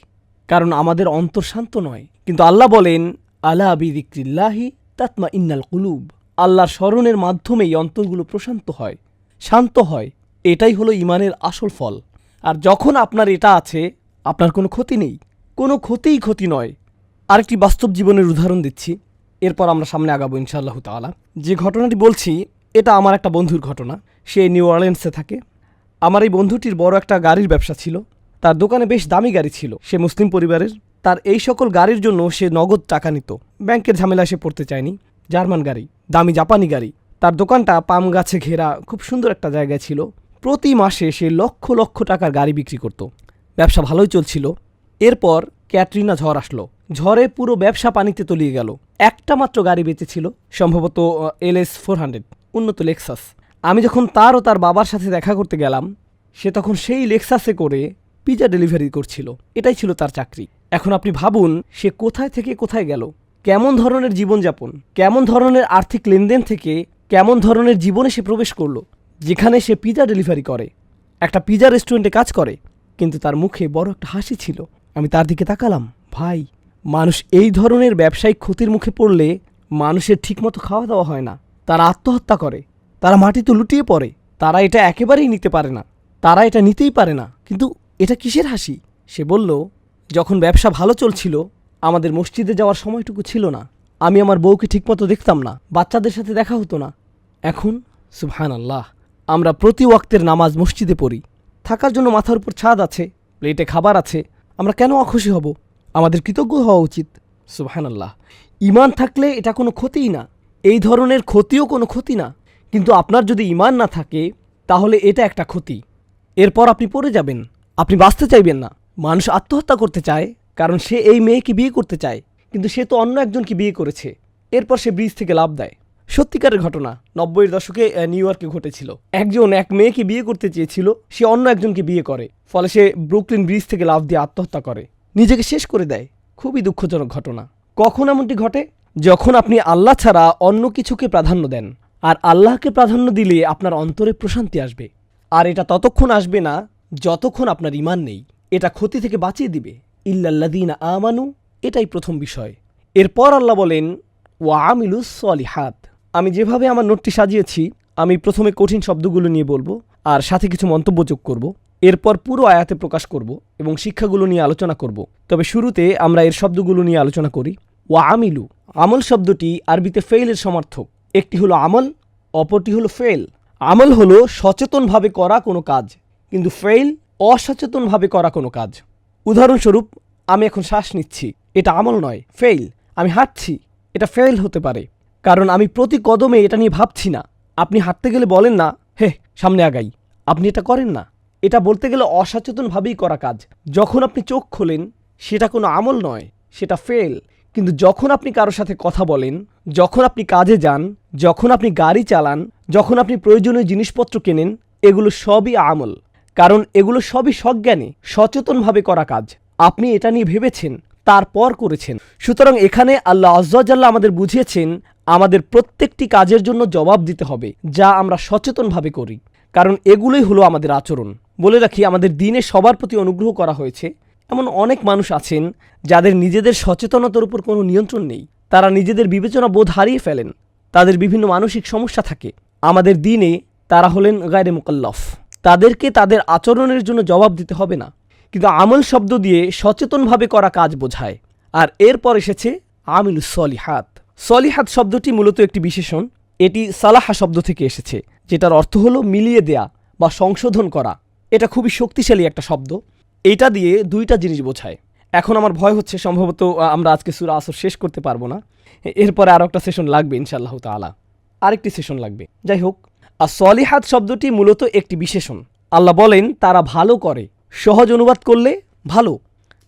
কারণ আমাদের অন্তর শান্ত নয়। কিন্তু আল্লাহ বলেন আলা বিযিকরিল্লাহি তাতমাইন্নাল কুলুব। আল্লাহর স্মরণের মাধ্যমেই অন্তরগুলো প্রশান্ত হয়, শান্ত হয়। এটাই হলো ঈমানের আসল ফল। আর যখন আপনার এটা আছে, আপনার কোনো ক্ষতি নেই, কোনো ক্ষতিই ক্ষতি নয়। আরেকটি বাস্তব জীবনের উদাহরণ দিচ্ছি, এরপর আমরা সামনে আগাবো ইনশাআল্লাহ তাআলা। যে ঘটনাটি বলছি এটা আমার একটা বন্ধুর ঘটনা। সে নিউ অরলিন্সে থাকে। আমার এই বন্ধুটির বড় একটা গাড়ির ব্যবসা ছিল। তার দোকানে বেশ দামি গাড়ি ছিল। সে মুসলিম পরিবারের। তার এই সকল গাড়ির জন্য সে নগদ টাকা নিত। ব্যাংকের ঝামেলায় সে পড়তে চায়নি। জার্মান গাড়ি, দামি জাপানি গাড়ি। তার দোকানটা পাম গাছে ঘেরা খুব সুন্দর একটা জায়গায় ছিল। প্রতি মাসে সে লক্ষ লক্ষ টাকার গাড়ি বিক্রি করত। ব্যবসা ভালোই চলছিল। এরপর ক্যাটরিনা ঝড় আসলো। ঝড়ে পুরো ব্যবসা পানিতে তলিয়ে গেল। একটা মাত্র গাড়ি বেঁচেছিল, সম্ভবত LS 400, উন্নত লেক্সাস। আমি যখন তার ও তার বাবার সাথে দেখা করতে গেলাম, সে তখন সেই লেক্সাসে করে পিজা ডেলিভারি করছিল। এটাই ছিল তার চাকরি। এখন আপনি ভাবুন, সে কোথায় থেকে কোথায় গেল, কেমন ধরনের জীবনযাপন, কেমন ধরনের আর্থিক লেনদেন থেকে কেমন ধরনের জীবনে সে প্রবেশ করলো, যেখানে সে পিজা ডেলিভারি করে, একটা পিজা রেস্টুরেন্টে কাজ করে, কিন্তু তার মুখে বড় একটা হাসি ছিল। আমি তার দিকে তাকালাম। ভাই, মানুষ এই ধরনের ব্যবসায়িক ক্ষতির মুখে পড়লে মানুষের ঠিকমতো খাওয়া দাওয়া হয় না। তারা আত্মহত্যা করে, তারা মাটিতে লুটিয়ে পড়ে, তারা এটা একেবারেই নিতে পারে না, তারা এটা নিতেই পারে না। কিন্তু এটা কিসের হাসি? সে বলল, যখন ব্যবসা ভালো চলছিল আমাদের মসজিদে যাওয়ার সময়টুকু ছিল না। আমি আমার বউকে ঠিকমতো দেখতাম না, বাচ্চাদের সাথে দেখা হতো না। এখন সুবহানাল্লাহ, আমরা প্রতি ওয়াক্তের নামাজ মসজিদে পড়ি, থাকার জন্য মাথার উপর ছাদ আছে, প্লেটে খাবার আছে। আমরা কেন অখুশি হব? আমাদের কৃতজ্ঞ হওয়া উচিত। সুবহানাল্লাহ, ঈমান থাকলে এটা কোনো ক্ষতিই না, এই ধরনের ক্ষতিও কোনো ক্ষতি না। কিন্তু আপনার যদি ঈমান না থাকে তাহলে এটা একটা ক্ষতি। এরপর আপনি পড়ে যাবেন, আপনি বাঁচতে চাইবেন না। মানুষ আত্মহত্যা করতে চায় কারণ সে এই মেয়েকে বিয়ে করতে চায়, কিন্তু সে তো অন্য একজনকে বিয়ে করেছে। এরপর সে ব্রিজ থেকে লাফ দেয়। সত্যিকারের ঘটনা, 90-এর দশকে নিউ ইয়র্কে ঘটেছিল। একজন এক মেয়েকে বিয়ে করতে চেয়েছিল, সে অন্য একজনকে বিয়ে করে, ফলে সে ব্রুকলিন ব্রিজ থেকে লাফ দিয়ে আত্মহত্যা করে, নিজেকে শেষ করে দেয়। খুবই দুঃখজনক ঘটনা। কখন এমনটি ঘটে? যখন আপনি আল্লাহ ছাড়া অন্য কিছুকে প্রাধান্য দেন। আর আল্লাহকে প্রাধান্য দিলে আপনার অন্তরে প্রশান্তি আসবে। আর এটা ততক্ষণ আসবে না যতক্ষণ আপনার ঈমান নেই। এটা ক্ষতি থেকে বাঁচিয়ে দিবে। ইল্লাল্লাযীনা আমানু, এটাই প্রথম বিষয়। এরপর আল্লাহ বলেন ওয়া আমিলুস সলিহাত। আমি যেভাবে আমার নোটটি সাজিয়েছি, আমি প্রথমে কঠিন শব্দগুলো নিয়ে বলবো আর সাথে কিছু মন্তব্য যোগ করব। এরপর পুরো আয়াতে প্রকাশ করব এবং শিক্ষাগুলো নিয়ে আলোচনা করব। তবে শুরুতে আমরা এর শব্দগুলো নিয়ে আলোচনা করি। ওয়া আমিলু, আমল শব্দটি আরবিতে ফেইলের সমার্থক। একটি হলো আমল, অপরটি হলো ফেল। আমল হলো সচেতনভাবে করা কোনো কাজ, কিন্তু ফেইল অসচেতনভাবে করা কোনো কাজ। উদাহরণস্বরূপ, আমি এখন শ্বাস নিচ্ছি, এটা আমল নয়, ফেইল। আমি হাঁটছি, এটা ফেইল হতে পারে, কারণ আমি প্রতি কদমে এটা নিয়ে ভাবছি না। আপনি হাঁটতে গেলে বলেন না, হে সামনে আগাই, আপনি এটা করেন না। এটা বলতে গেলে অসচেতনভাবেই করা কাজ। যখন আপনি চোখ খোলেন সেটা কোনো আমল নয়, সেটা ফেল। কিন্তু যখন আপনি কারোর সাথে কথা বলেন, যখন আপনি কাজে যান, যখন আপনি গাড়ি চালান, যখন আপনি প্রয়োজনীয় জিনিসপত্র কেনেন, এগুলো সবই আমল, কারণ এগুলো সবই সজ্ঞানে সচেতনভাবে করা কাজ। আপনি এটা নিয়ে ভেবেছেন, তারপর করেছেন। সুতরাং এখানে আল্লাহ আজ্জা ওয়া জাল্লা আমাদের বুঝিয়েছেন আমাদের প্রত্যেকটি কাজের জন্য জবাব দিতে হবে যা আমরা সচেতনভাবে করি, কারণ এগুলোই হলো আমাদের আচরণ। বলে রাখি, আমাদের দিনে সবার প্রতি অনুগ্রহ করা হয়েছে। এমন অনেক মানুষ আছেন যাদের নিজেদের সচেতনতার উপর কোনো নিয়ন্ত্রণ নেই। তারা নিজেদের বিবেচনা বোধ হারিয়ে ফেলেন, তাদের বিভিন্ন মানসিক সমস্যা থাকে। আমাদের দিনে তারা হলেন গায়রে মুকাল্লাফ, তাদেরকে তাদের আচরণের জন্য জবাব দিতে হবে না। কিন্তু আমল শব্দ দিয়ে সচেতনভাবে করা কাজ বোঝায়। আর এরপর এসেছে আমিলুস সলিহাত। সলিহাত শব্দটি মূলত একটি বিশেষণ। এটি সালাহা শব্দ থেকে এসেছে, যেটার অর্থ হলো মিলিয়ে দেয়া বা সংশোধন করা। এটা খুবই শক্তিশালী একটা শব্দ। এটা দিয়ে দুইটা জিনিস বোঝায়। এখন আমার ভয় হচ্ছে সম্ভবত আমরা আজকে সূরা আসর শেষ করতে পারবো না। এরপরে আরও একটা সেশন লাগবে ইনশাআল্লাহ তাআলা, আরেকটি সেশন লাগবে। যাই হোক, আর সলিহাত শব্দটি মূলত একটি বিশেষণ। আল্লাহ বলেন তারা ভালো করে। সহজ অনুবাদ করলে ভালো।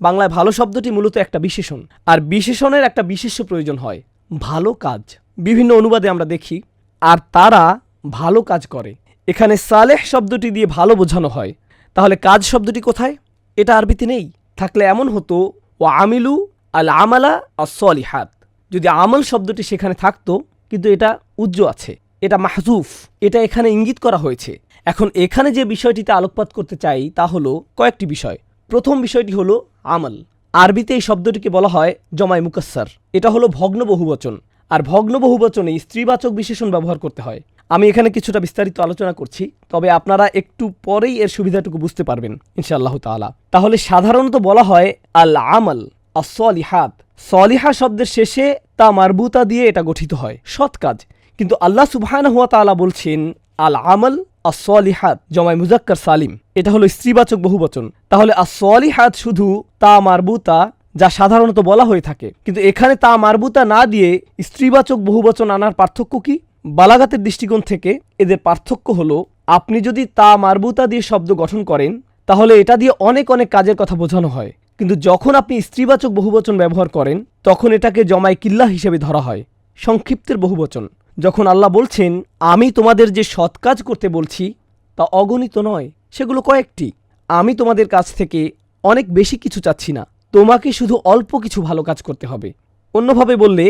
বাংলায় ভালো শব্দটি মূলত একটা বিশেষণ, আর বিশেষণের একটা বিশেষ প্রয়োজন হয়, ভালো কাজ। বিভিন্ন অনুবাদে আমরা দেখি আর তারা ভালো কাজ করে। এখানে সালেহ শব্দটি দিয়ে ভালো বোঝানো হয়। তাহলে কাজ শব্দটি কোথায়? এটা আরবিতে নেই। থাকলে এমন হতো ও আমিলু আল আমালা আস-সলিহাত। যদি আমল শব্দটি সেখানে থাকতো, কিন্তু এটা উজ্জ্ব আছে, এটা মাহজুফ, এটা এখানে ইঙ্গিত করা হয়েছে। এখন এখানে যে বিষয়টিতে আলোকপাত করতে চাই তা হলো কয়েকটি বিষয়। প্রথম বিষয়টি হলো আমল। আরবিতে এই শব্দটিকে বলা হয় জমায় মুকাসসার। এটা হলো ভগ্ন বহুবচন, আর ভগ্ন বহুবচনে স্ত্রীবাচক বিশেষণ ব্যবহার করতে হয়। আমি এখানে কিছুটা বিস্তারিত আলোচনা করছি, তবে আপনারা একটু পরেই এর সুবিধাটুকু বুঝতে পারবেন ইনশাআল্লাহ তাআলা। তাহলে সাধারণত বলা হয় আল আমাল আস-সলিহাত, সলিহা শব্দের শেষে তা মারবুতা দিয়ে এটা গঠিত হয়, সৎ কাজ। কিন্তু আল্লাহ সুবহানাহু ওয়া তাআলা বলছেন আল আমাল আস-সলিহাত জমায় মুজাক্কার সালিম, এটা হলো স্ত্রীবাচক বহুবচন। তাহলে আস-সলিহাত শুধু তা মারবুতা, যা সাধারণত বলা হয়ে থাকে, কিন্তু এখানে তা মারবুতা না দিয়ে স্ত্রীবাচক বহুবচন আনার পার্থক্য কি? বালাগাতের দৃষ্টিকোণ থেকে এদের পার্থক্য হলো, আপনি যদি তা মারবুতা দিয়ে শব্দ গঠন করেন তাহলে এটা দিয়ে অনেক অনেক কাজের কথা বোঝানো হয়, কিন্তু যখন আপনি স্ত্রীবাচক বহুবচন ব্যবহার করেন তখন এটাকে জমায় কিল্লা হিসেবে ধরা হয়, সংক্ষিপ্তের বহুবচন। যখন আল্লাহ বলছেন আমি তোমাদের যে সৎ কাজ করতে বলছি তা অগণিত নয়, সেগুলো কয়েকটি, আমি তোমাদের কাছ থেকে অনেক বেশি কিছু চাচ্ছি না, তোমাকে শুধু অল্প কিছু ভালো কাজ করতে হবে। অন্যভাবে বললে,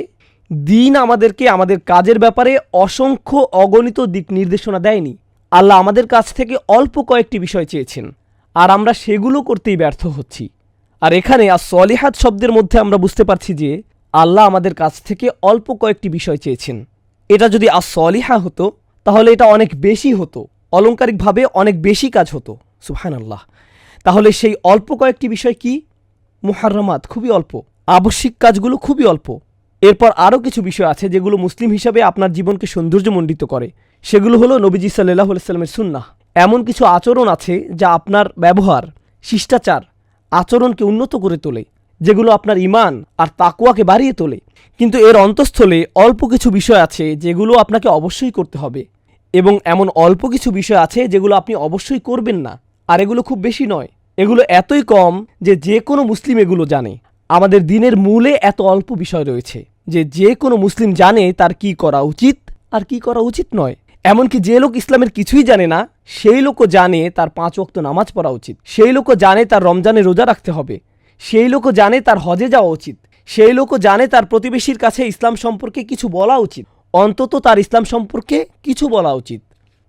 দিন আমাদেরকে আমাদের কাজের ব্যাপারে অসংখ্য অগণিত দিক নির্দেশনা দেয়নি। আল্লাহ আমাদের কাছ থেকে অল্প কয়েকটি বিষয় চেয়েছেন, আর আমরা সেগুলো করতেই ব্যর্থ হচ্ছি। আর এখানে আস-সলিহাত শব্দের মধ্যে আমরা বুঝতে পারছি যে আল্লাহ আমাদের কাছ থেকে অল্প কয়েকটি বিষয় চেয়েছেন। এটা যদি আস-সলিহা হতো তাহলে এটা অনেক বেশি হতো, অলংকারিকভাবে অনেক বেশি কাজ হতো, সুবহানাল্লাহ। তাহলে সেই অল্প কয়েকটি বিষয় কি? মুহাররামাত, খুবই অল্প, আবশ্যিক কাজগুলো খুবই অল্প। এরপর আরও কিছু বিষয় আছে যেগুলো মুসলিম হিসাবে আপনার জীবনকে সৌন্দর্যমণ্ডিত করে, সেগুলো হলো নবীজি সাল্লাল্লাহু আলাইহি ওয়াসাল্লামের সুন্নাহ। এমন কিছু আচরণ আছে যা আপনার ব্যবহার, শিষ্টাচার, আচরণকে উন্নত করে তোলে, যেগুলো আপনার ঈমান আর তাকওয়াকে বাড়িয়ে তোলে। কিন্তু এর অন্তঃস্থলে অল্প কিছু বিষয় আছে যেগুলো আপনাকে অবশ্যই করতে হবে, এবং এমন অল্প কিছু বিষয় আছে যেগুলো আপনি অবশ্যই করবেন না। আর এগুলো খুব বেশি নয়, এগুলো এতই কম যে যে কোনো মুসলিম এগুলো জানে। আমাদের দিনের মূলে এত অল্প বিষয় রয়েছে যে যে কোনো মুসলিম জানে তার কি করা উচিত আর কি করা উচিত নয়। এমনকি যে লোক ইসলামের কিছুই জানে না সেই লোকও জানে তার 5 ওয়াক্ত নামাজ পড়া উচিত, সেই লোকও জানে তার রমজানে রোজা রাখতে হবে, সেই লোকও জানে তার হজে যাওয়া উচিত, সেই লোকও জানে তার প্রতিবেশীর কাছে ইসলাম সম্পর্কে কিছু বলা উচিত, অন্তত তার ইসলাম সম্পর্কে কিছু বলা উচিত।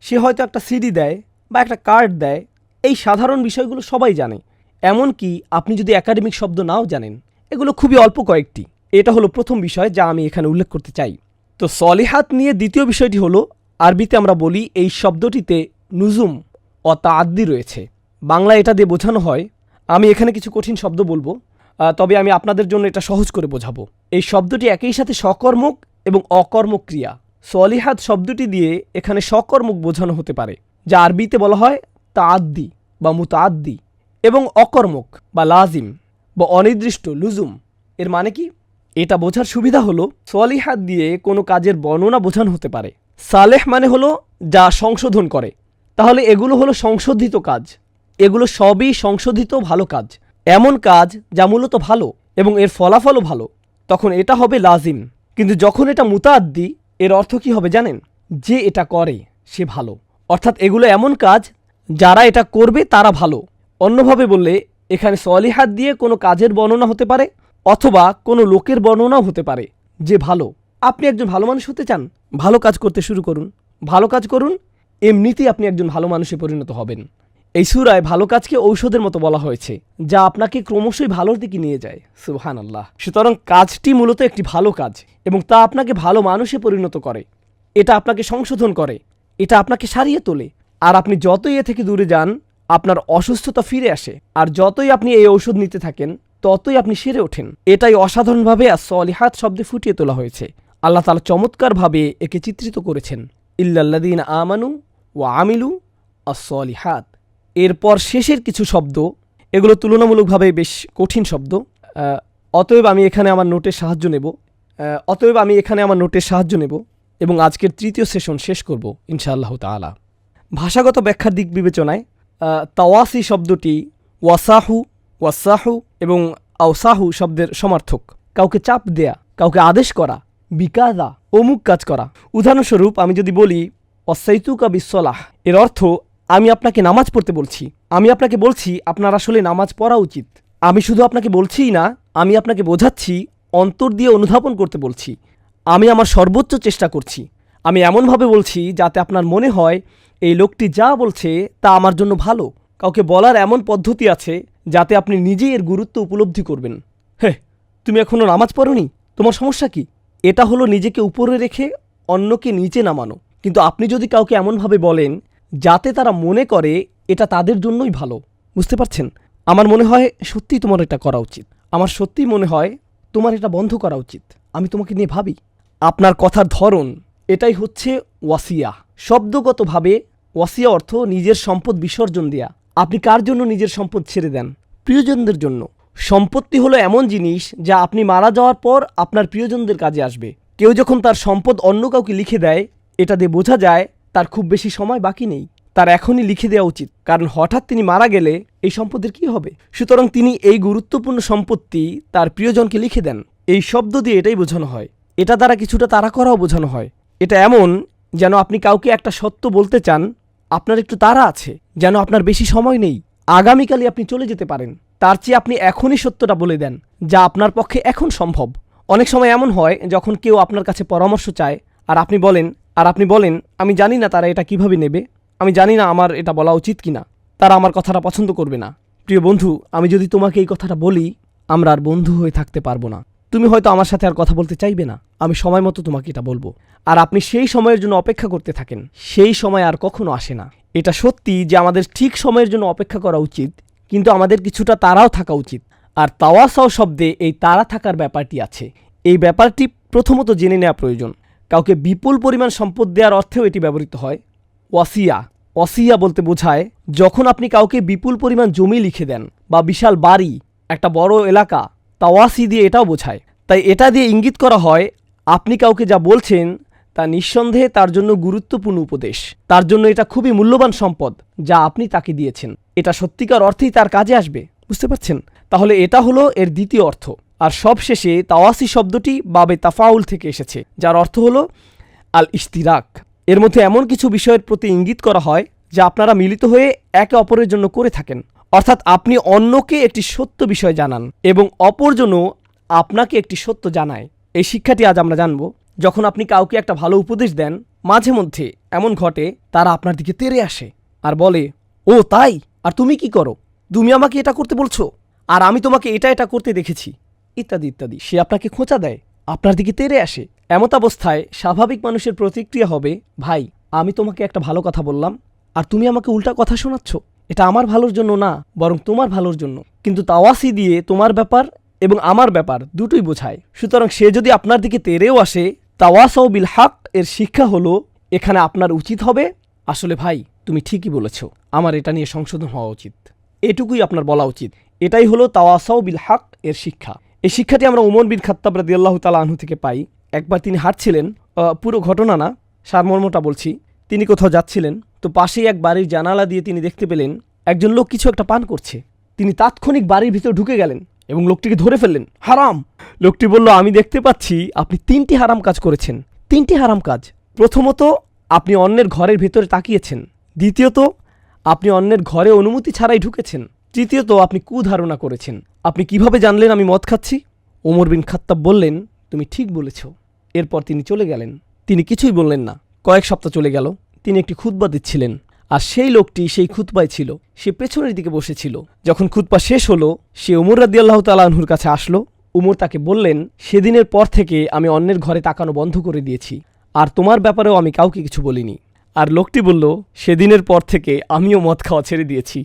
সে হয়তো একটা সিডি দেয় বা একটা কার্ড দেয়, এই সাধারণ বিষয়গুলো সবাই জানে। এমনকি আপনি যদি একাডেমিক শব্দ নাও জানেন, এগুলো খুবই অল্প কয়েকটি। এটা হলো প্রথম বিষয় যা আমি এখানে উল্লেখ করতে চাই। তো সলিহাত নিয়ে দ্বিতীয় বিষয়টি হলো, আরবিতে আমরা বলি এই শব্দটিতে নুজুম ও তাআদ্দি রয়েছে, বাংলা এটা দিয়ে বোঝানো হয়। আমি এখানে কিছু কঠিন শব্দ বলবো, তবে আমি আপনাদের জন্য এটা সহজ করে বোঝাবো। এই শব্দটি একই সাথে সকর্মক এবং অকর্মক ক্রিয়া। সলিহাত শব্দটি দিয়ে এখানে সকর্মক বোঝানো হতে পারে, যা আরবিতে বলা হয় তাআদ্দি বা মুতাআদ্দি, এবং অকর্মক বা লাজিম বা অনির্দিষ্ট লুজুম। এর মানে কি? এটা বোঝার সুবিধা হলো, সলিহাত দিয়ে কোনো কাজের বর্ণনা বোঝানো হতে পারে। সালেহ মানে হলো যা সংশোধন করে, তাহলে এগুলো হলো সংশোধিত কাজ, এগুলো সবই সংশোধিত ভালো কাজ, এমন কাজ যা মূলত ভালো এবং এর ফলাফলও ভালো, তখন এটা হবে লাজিম। কিন্তু যখন এটা মুতাআদ্দি, এর অর্থ কি হবে জানেন? যে এটা করে সে ভালো, অর্থাৎ এগুলো এমন কাজ যারা এটা করবে তারা ভালো। অন্যভাবে বললে, এখানে সলিহাত দিয়ে কোনো কাজের বর্ণনা হতে পারে অথবা কোনো লোকের বর্ণনাও হতে পারে যে ভালো। আপনি একজন ভালো মানুষ হতে চান, ভালো কাজ করতে শুরু করুন, ভালো কাজ করুন, এমনিতেই আপনি একজন ভালো মানুষে পরিণত হবেন। এই সূরায় ভালো কাজকে ঔষধের মতো বলা হয়েছে, যা আপনাকে ক্রমশই ভালোর দিকে নিয়ে যায়, সুবহানাল্লাহ। সুতরাং কাজটি মূলত একটি ভালো কাজ এবং তা আপনাকে ভালো মানুষে পরিণত করে, এটা আপনাকে সংশোধন করে, এটা আপনাকে সারিয়ে তোলে। আর আপনি যতই এ থেকে দূরে যান আপনার অসুস্থতা ফিরে আসে, আর যতই আপনি এই ঔষধ নিতে থাকেন ততই আপনি সেরে ওঠেন। এটাই অসাধারণভাবে আস-সলিহাত শব্দে ফুটিয়ে তোলা হয়েছে। আল্লাহ তাআলা চমৎকারভাবে একে চিত্রিত করেছেন, ইল্লাল্লাযীনা আমানু ওয়া আমিলু আস-সলিহাত। এরপর শেষের কিছু শব্দ, এগুলো তুলনামূলকভাবে বেশ কঠিন শব্দ, অতএব আমি এখানে আমার নোটের সাহায্য নেব এবং আজকের তৃতীয় সেশন শেষ করব ইনশাআল্লাহ তাআলা। ভাষাগত ব্যাখ্যার দিক বিবেচনায় তাওয়াসি শব্দটি ওয়াসাহু এবং আওসাহু শব্দের সমার্থক, কাউকে চাপ দেয়া, কাউকে আদেশ করা, বিকাদা, অমুক কাজ করা। উদাহরণস্বরূপ আমি যদি বলি ওয়াসাইতুকা বিসসালাহ, এর অর্থ আমি আপনাকে নামাজ পড়তে বলছি, আমি আপনাকে বলছি আপনার আসলে নামাজ পড়া উচিত। আমি শুধু আপনাকে বলছিই না, আমি আপনাকে বোঝাচ্ছি, অন্তর দিয়ে অনুধাবন করতে বলছি, আমি আমার সর্বোচ্চ চেষ্টা করছি। আমি এমনভাবে বলছি যাতে আপনার মনে হয় এই লোকটি যা বলছে তা আমার জন্য ভালো। কাউকে বলার এমন পদ্ধতি আছে যাতে আপনি নিজেই এর গুরুত্ব উপলব্ধি করবেন। হে, তুমি এখনও নামাজ পড়োনি, তোমার সমস্যা কি? এটা হলো নিজেকে উপরে রেখে অন্যকে নিচে নামানো। কিন্তু আপনি যদি কাউকে এমনভাবে বলেন যাতে তারা মনে করে এটা তাদের জন্যই ভালো, বুঝতে পারছেন? আমার মনে হয় সত্যিই তোমার এটা করা উচিত। আমার সত্যিই মনে হয় তোমার এটা বন্ধ করা উচিত। আমি তোমাকে নিয়ে ভাবি। আপনার কথার ধরন এটাই হচ্ছে ওয়াসিয়া। শব্দগতভাবে ওয়াসিয়া অর্থ নিজের সম্পদ বিসর্জন দেয়া। আপনি কার জন্য নিজের সম্পদ ছেড়ে দেন? প্রিয়জনদের জন্য। সম্পত্তি হলো এমন জিনিস যা আপনি মারা যাওয়ার পর আপনার প্রিয়জনদের কাজে আসবে। কেউ যখন তার সম্পদ অন্য কাউকে লিখে দেয়, এটা দিয়ে বোঝা যায় তার খুব বেশি সময় বাকি নেই। তার এখনই লিখে দেওয়া উচিত, কারণ হঠাৎ তিনি মারা গেলে এই সম্পদের কি হবে? সুতরাং তিনি এই গুরুত্বপূর্ণ সম্পত্তি তার প্রিয়জনকে লিখে দেন। এই শব্দ দিয়ে এটাই বোঝানো হয়। এটা দ্বারা কিছুটা তাড়া করাও বোঝানো হয়। এটা এমন যেন আপনি কাউকে একটা সত্য বলতে চান, আপনার একটু তাড়া আছে, যেন আপনার বেশি সময় নেই, আগামীকালই আপনি চলে যেতে পারেন। তার চেয়ে আপনি এখনই সত্যটা বলে দেন, যা আপনার পক্ষে এখন সম্ভব। অনেক সময় এমন হয় যখন কেউ আপনার কাছে পরামর্শ চায় আর আপনি বলেন আমি জানি না তারা এটা কিভাবে নেবে, আমি জানি না আমার এটা বলা উচিত কিনা, তারা আমার কথাটা পছন্দ করবে না। প্রিয় বন্ধু, আমি যদি তোমাকে এই কথাটা বলি, আমরা আর বন্ধু হয়ে থাকতে পারবো না। তুমি হয়তো আমার সাথে আর কথা বলতে চাইবে না। আমি সময় মতো তোমাকে এটা বলবো, আর আপনি সেই সময়ের জন্য অপেক্ষা করতে থাকেন। সেই সময় আর কখনো আসে না। এটা সত্যি যে আমাদের ঠিক সময়ের জন্য অপেক্ষা করা উচিত, কিন্তু আমাদের কিছুটা তাড়াও থাকা উচিত। আর তাওয়াসাও শব্দে এই তাড়া থাকার ব্যাপারটি আছে। এই ব্যাপারটি প্রথমত জেনে নেওয়া প্রয়োজন। কাউকে বিপুল পরিমাণ সম্পদ দেওয়ার অর্থেও এটি ব্যবহৃত হয়। ওয়াসিয়া বলতে বোঝায় যখন আপনি কাউকে বিপুল পরিমাণ জমি লিখে দেন বা বিশাল বাড়ি, একটা বড় এলাকা। তাওয়াসি দিয়ে এটাও বোঝায়। তাই এটা দিয়ে ইঙ্গিত করা হয় আপনি কাউকে যা বলছেন তা নিঃসন্দেহে তার জন্য গুরুত্বপূর্ণ উপদেশ। তার জন্য এটা খুবই মূল্যবান সম্পদ যা আপনি তাকে দিয়েছেন। এটা সত্যিকার অর্থেই তার কাজে আসবে, বুঝতে পারছেন? তাহলে এটা হলো এর দ্বিতীয় অর্থ। আর সবশেষে তাওয়াসি শব্দটি বাবে তাফাউল থেকে এসেছে, যার অর্থ হলো আল ইশতিরাক। এর মধ্যে এমন কিছু বিষয়ের প্রতি ইঙ্গিত করা হয় যা আপনারা মিলিত হয়ে একে অপরের জন্য করে থাকেন। অর্থাৎ আপনি অন্যকে একটি সত্য বিষয় জানান এবং অপরজনও আপনাকে একটি সত্য জানায়। এই শিক্ষাটি আজ আমরা জানব। যখন আপনি কাউকে একটা ভালো উপদেশ দেন, মাঝে মধ্যে এমন ঘটে তারা আপনার দিকে তেড়ে আসে আর বলে, ও তাই, আর তুমি কি করো? তুমি আমাকে এটা করতে বলছো, আর আমি তোমাকে এটা করতে দেখেছি, ইত্যাদি ইত্যাদি। সে আপনাকে খোঁচা দেয়, আপনার দিকে তেড়ে আসে। এমত অবস্থায় স্বাভাবিক মানুষের প্রতিক্রিয়া হবে, ভাই আমি তোমাকে একটা ভালো কথা বললাম আর তুমি আমাকে উল্টা কথা শোনাচ্ছ। এটা আমার ভালোর জন্য না, বরং তোমার ভালোর জন্য। কিন্তু তাওয়াসি দিয়ে তোমার ব্যাপার এবং আমার ব্যাপার দুটোই বোঝায়। সুতরাং সে যদি আপনার দিকে তেড়েও আসে, তাওয়াসাও বিল হক এর শিক্ষা হলো এখানে আপনার উচিত হবে, আসলে ভাই তুমি ঠিকই বলেছ, আমার এটা নিয়ে সংশোধন হওয়া উচিত, এটুকুই আপনার বলা উচিত। এটাই হলো তাওয়াসাও বিল হক এর শিক্ষা। এই শিক্ষাটি আমরা উমর বিন খাত্তাব রাদিয়াল্লাহু তাআলা আনহু থেকে পাই। একবার তিনি হাঁটছিলেন, পুরো ঘটনা না, সারমর্মটা বলছি। তিনি কোথাও যাচ্ছিলেন, তো পাশেই এক বাড়ির জানালা দিয়ে তিনি দেখতে পেলেন একজন লোক কিছু একটা পান করছে। তিনি তাৎক্ষণিক বাড়ির ভিতর ঢুকে গেলেন এবং লোকটিকে ধরে ফেললেন। হারাম! লোকটি বলল, আমি দেখতে পাচ্ছি আপনি 3টি হারাম কাজ করেছেন। 3টি হারাম কাজ। প্রথমত, আপনি অন্যের ঘরের ভেতরে তাকিয়েছেন। দ্বিতীয়ত, আপনি অন্যের ঘরে অনুমতি ছাড়াই ঢুকেছেন। তৃতীয়ত, আপনি কুধারণা করেছেন। আপনি কিভাবে জানলেন আমি মদ খাচ্ছি? ওমর বিন খাত্তাব বললেন, তুমি ঠিক বলেছ। এরপর তিনি চলে গেলেন। তিনি কিছুই বললেন না। কয়েক সপ্তাহ চলে গেল। তিনি একটি খুতবা দিচ্ছিলেন, আর সেই লোকটি সেই খুতবায় ছিল। সে পেছনের দিকে বসেছিল। যখন খুতবা শেষ হলো, সে উমর রাদিয়াল্লাহু তাআলা আনহুর কাছে আসলো। উমর তাকে বললেন, সেদিনের পর থেকে আমি অন্যের ঘরে তাকানো বন্ধ করে দিয়েছি, আর তোমার ব্যাপারেও আমি কাউকে কিছু বলিনি। আর লোকটি বলল, সেদিনের পর থেকে আমিও মদ খাওয়া ছেড়ে দিয়েছি।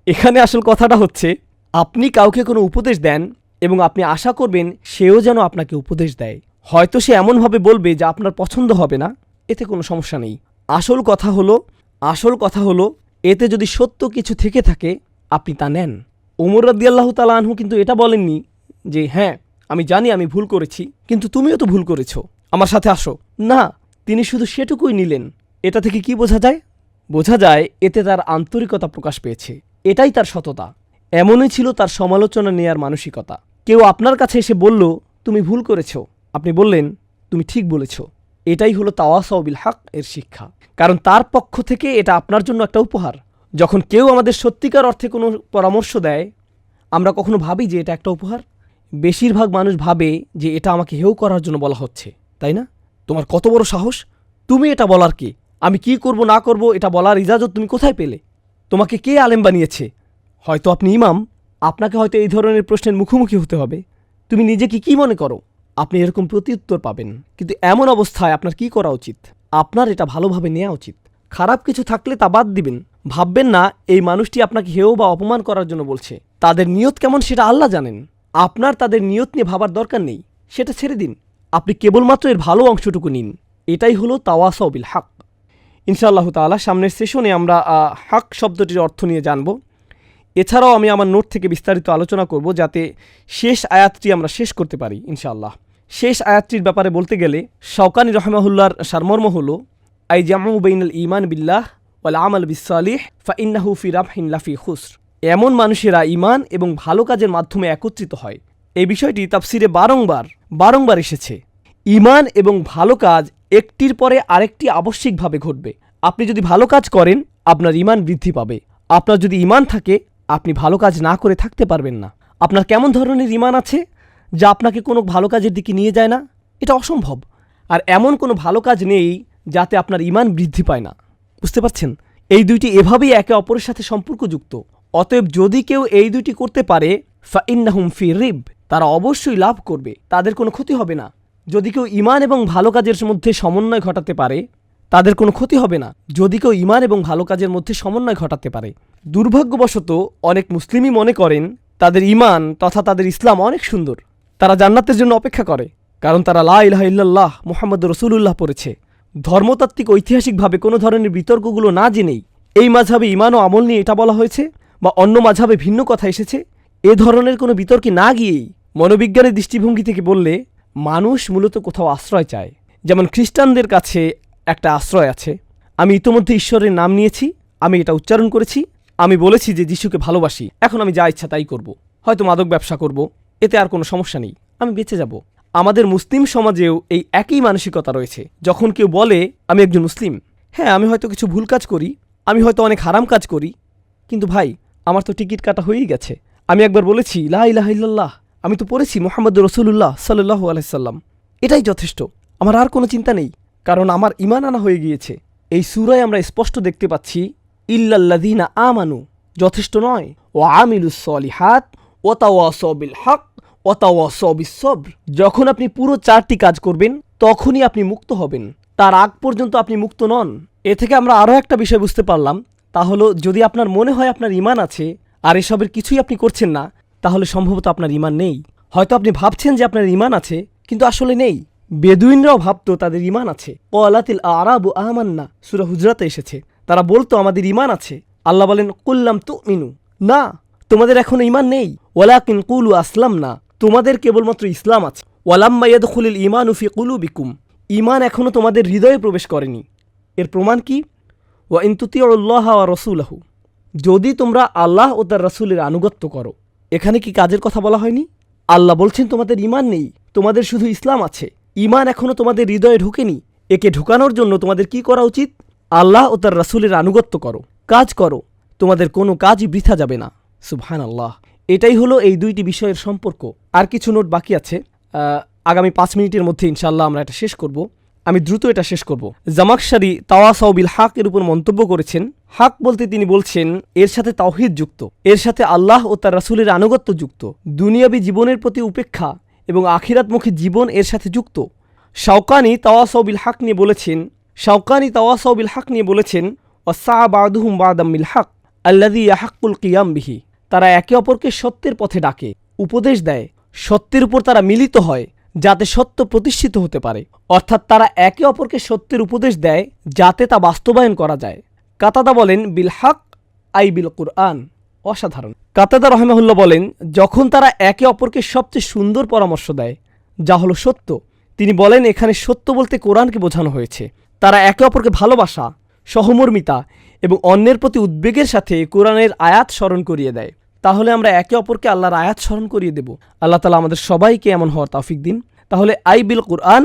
এখানে আসল কথাটা হচ্ছে, আপনি কাউকে কোনো উপদেশ দেন এবং আপনি আশা করবেন সেও যেন আপনাকে উপদেশ দেয়। হয়তো সে এমনভাবে বলবে যা আপনার পছন্দ হবে না, এতে কোনো সমস্যা নেই। আসল কথা হলো এতে যদি সত্য কিছু থেকে থাকে আপনি তা নেন। ওমর রাদিয়াল্লাহু তাআলা আনহু কিন্তু এটা বলেননি যে হ্যাঁ আমি জানি আমি ভুল করেছি, কিন্তু তুমিও তো ভুল করেছ, আমার সাথে আসো। না, তিনি শুধু সেটুকুই নিলেন। এটা থেকে কি বোঝা যায়? বোঝা যায় এতে তার আন্তরিকতা প্রকাশ পেয়েছে। এটাই তার সততা। এমনই ছিল তার সমালোচনা নেয়ার মানসিকতা। কেউ আপনার কাছে এসে বলল তুমি ভুল করেছ, আপনি বললেন তুমি ঠিক বলেছ। এটাই হলো তাওয়াসাউ বিল হক এর শিক্ষা। কারণ তার পক্ষ থেকে এটা আপনার জন্য একটা উপহার। যখন কেউ আমাদের সত্যিকার অর্থে কোনো পরামর্শ দেয়, আমরা কখনো ভাবি যে এটা একটা উপহার? বেশিরভাগ মানুষ ভাবে যে এটা আমাকে হেয় করার জন্য বলা হচ্ছে, তাই না? তোমার কত বড় সাহস! তুমি এটা বলার কে? আমি কি করব না করব এটা বলার ইজাজত তুমি কোথায় পেলে? তোমাকে কে আলেম বানিয়েছে? হয়তো আপনি ইমাম, আপনাকে হয়তো এই ধরনের প্রশ্নের মুখোমুখি হতে হবে। তুমি নিজেকে কি মনে করো? আপনি এরকম প্রত্যুত্তর পাবেন। কিন্তু এমন অবস্থায় আপনার কি করা উচিত? আপনার এটা ভালোভাবে নেওয়া উচিত। খারাপ কিছু থাকলে তা বাদ দিবেন। ভাববেন না এই মানুষটি আপনাকে হেয় বা অপমান করার জন্য বলছে। তাদের নিয়ত কেমন সেটা আল্লাহ জানেন। আপনার তাদের নিয়ত নিয়ে ভাবার দরকার নেই, সেটা ছেড়ে দিন। আপনি কেবলমাত্র এর ভালো অংশটুকু নিন। এটাই হলো তাওয়াসাউ বিল হক। ইনশাআল্লাহ তাআলা সামনের সেশনে আমরা হক শব্দটির অর্থ নিয়ে জানব। এছাড়াও আমি আমার নোট থেকে বিস্তারিত আলোচনা করব, যাতে শেষ আয়াতটি আমরা শেষ করতে পারি ইনশাআল্লাহ। শেষ আয়াতটির ব্যাপারে বলতে গেলে শাওকানি রহমাহুল্লাহর সারমর্ম হলো আই জামু বাইনাল ঈমান বিল্লাহ ওয়াল আমাল বিসসালিহ ফাইন্নাহু ফি রাবহিন লাফি খুসর। এমন মানুষেরা ঈমান এবং ভালো কাজের মাধ্যমে একত্রিত হয়। এই বিষয়টি তাফসিরে বারংবার এসেছে। ঈমান এবং ভালো কাজ একটির পরে আরেকটি আবশ্যিকভাবে ঘটবে। আপনি যদি ভালো কাজ করেন আপনার ঈমান বৃদ্ধি পাবে। আপনার যদি ঈমান থাকে আপনি ভালো কাজ না করে থাকতে পারবেন না। আপনার কেমন ধরনের ঈমান আছে যা আপনাকে কোনো ভালো কাজের দিকে নিয়ে যায় না? এটা অসম্ভব। আর এমন কোনো ভালো কাজ নেই যাতে আপনার ঈমান বৃদ্ধি পায় না। বুঝতে পারছেন? এই দুইটি এভাবেই একে অপরের সাথে সম্পর্কযুক্ত। অতএব যদি কেউ এই দুইটি করতে পারে ফাইন্নাহুম ফি রিব, তারা অবশ্যই লাভ করবে, তাদের কোনো ক্ষতি হবে না। যদি কেউ ঈমান এবং ভালো কাজের মধ্যে সমন্বয় ঘটাতে পারে তাদের কোনো ক্ষতি হবে না। যদি কেউ ঈমান এবং ভালো কাজের মধ্যে সমন্বয় ঘটাতে পারে। দুর্ভাগ্যবশত অনেক মুসলিমই মনে করেন তাদের ঈমান তথা তাদের ইসলাম অনেক সুন্দর। তারা জান্নাতের জন্য অপেক্ষা করে, কারণ তারা লা ইলাহা ইল্লাল্লাহ মুহাম্মাদুর রাসূলুল্লাহ পড়েছে। ধর্মতাত্ত্বিক ঐতিহাসিকভাবে কোনো ধরনের বিতর্কগুলো না জেনেই এই মাযহাবে ঈমান ও আমল নিয়ে এটা বলা হয়েছে বা অন্য মাযহাবে ভিন্ন কথা এসেছে, এ ধরনের কোনো বিতর্কে না গিয়েই মনোবিজ্ঞানের দৃষ্টিভঙ্গি থেকে বললে মানুষ মূলত কোথাও আশ্রয় চায়। যেমন খ্রিস্টানদের কাছে একটা আশ্রয় আছে। আমি ইতোমধ্যে ঈশ্বরের নাম নিয়েছি, আমি এটা উচ্চারণ করেছি, আমি বলেছি যে যিশুকে ভালোবাসি, এখন আমি যা ইচ্ছা তাই করব। হয়তো মাদক ব্যবসা করব, এতে আর কোনো সমস্যা নেই, আমি বেঁচে যাব। আমাদের মুসলিম সমাজেও এই একই মানসিকতা রয়েছে। যখন কেউ বলে আমি একজন মুসলিম, হ্যাঁ আমি হয়তো কিছু ভুল কাজ করি, আমি হয়তো অনেক হারাম কাজ করি, কিন্তু ভাই আমার তো টিকিট কাটা হয়েই গেছে। আমি একবার বলেছি লা ইলাহা ইল্লাল্লাহ, আমি তো পড়েছি মুহাম্মাদুর রাসূলুল্লাহ সাল্লাল্লাহু আলাইহি সাল্লাম, এটাই যথেষ্ট, আমার আর কোনো চিন্তা নেই, কারণ আমার ঈমান আনা হয়ে গিয়েছে। এই সূরায় আমরা স্পষ্ট দেখতে পাচ্ছি ইল্লাল্লাযীনা আমানু যথেষ্ট নয়, ওয়া আমিলুস সলিহাত ওয়া তাওয়াসাউ বিল হক ওয়া তাওয়াসাউ বিস সবর। যখন আপনি পুরো 4টি কাজ করবেন তখনই আপনি মুক্ত হবেন, তার আগ পর্যন্ত আপনি মুক্ত নন। এ থেকে আমরা আরও একটা বিষয় বুঝতে পারলাম, তা হলো যদি আপনার মনে হয় আপনার ঈমান আছে আর এসবের কিছুই আপনি করছেন না, তাহলে সম্ভবত আপনার ঈমান নেই। হয়তো আপনি ভাবছেন যে আপনার ঈমান আছে, কিন্তু আসলে নেই। বেদুইনরাও ভাবতো তাদের ঈমান আছে। ক্বালাতিল আরাবু আমান্না, সূরা হুজরাতে এসেছে। তারা বলতো আমাদের ঈমান আছে। আল্লাহ বলেন কুল্লাম তুমিনু, না তোমাদের এখনো ঈমান নেই। ওয়ালাকিন কুলু আসলামনা, তোমাদের কেবলমাত্র ইসলাম আছে। ওয়ালাম্মা ইয়াদখুলুল ঈমানু ফি কুলুবিকুম, ঈমান এখনো তোমাদের হৃদয়ে প্রবেশ করেনি। এর প্রমাণ কি? ওয়া ইন তুতিউল্লাহ ওয়া রাসূলাহু, যদি তোমরা আল্লাহ ও তার রাসূলের আনুগত্য করো। এখানে কি কাজের কথা বলা হয়নি? আল্লাহ বলছেন তোমাদের ঈমান নেই, তোমাদের শুধু ইসলাম আছে। ঈমান এখনো তোমাদের হৃদয়ে ঢোকেনি। একে ঢোকানোর জন্য তোমাদের কি করা উচিত? আল্লাহ ও তার রাসূলের আনুগত্য করো, কাজ করো, তোমাদের কোনো কাজই বৃথা যাবে না। সুবহানাল্লাহ। এটাই হলো এই দুইটি বিষয়ের সম্পর্ক। আর কিছু নোট বাকি আছে, আগামী 5 মিনিটের মধ্যে ইনশাআল্লাহ আমরা এটা শেষ করব। আমি দ্রুত এটা শেষ করব। জামাখশারি তাওয়াসাউ বিল হক এর উপর মন্তব্য করেছেন। হক বলতে তিনি বলছেন এর সাথে তাওহীদ যুক্ত, এর সাথে আল্লাহ ও তার রাসূলের আনুগত্য যুক্ত, দুনিয়াবী জীবনের প্রতি উপেক্ষা এবং আখিরাতমুখী জীবন এর সাথে যুক্ত। শাওকানি তাওয়াসাউ বিল হক নিয়ে বলেছেন ওয়াসা বাদুহুম বাদাম বিল হক আল্লাযী ইয়াহাক্কুল কিয়াম বিহি, তারা একে অপরকে সত্যের পথে ডাকে, উপদেশ দেয়, সত্যের উপর তারা মিলিত হয় যাতে সত্য প্রতিষ্ঠিত হতে পারে। অর্থাৎ তারা একে অপরকে সত্যের উপদেশ দেয় যাতে তা বাস্তবায়ন করা যায়। কাতাদা বলেন বিল হক আই বিল কুরআন, অসাধারণ। কাতাদা রাহিমাহুল্লাহ বলেন যখন তারা একে অপরকে সবচেয়ে সুন্দর পরামর্শ দেয় যা হলো সত্য, তিনি বলেন এখানে সত্য বলতে কোরআনকে বোঝানো হয়েছে। তারা একে অপরকে ভালোবাসা, সহমর্মিতা এবং অন্যের প্রতি উদ্বেগের সাথে কোরআনের আয়াত স্মরণ করিয়ে দেয়। তাহলে আমরা একে অপরকে আল্লাহর আয়াত স্মরণ করিয়ে দেব। আল্লাহ তাআলা আমাদের সবাইকে এমন হওয়ার তৌফিক দিন। তাহলে আই বিল কুরআন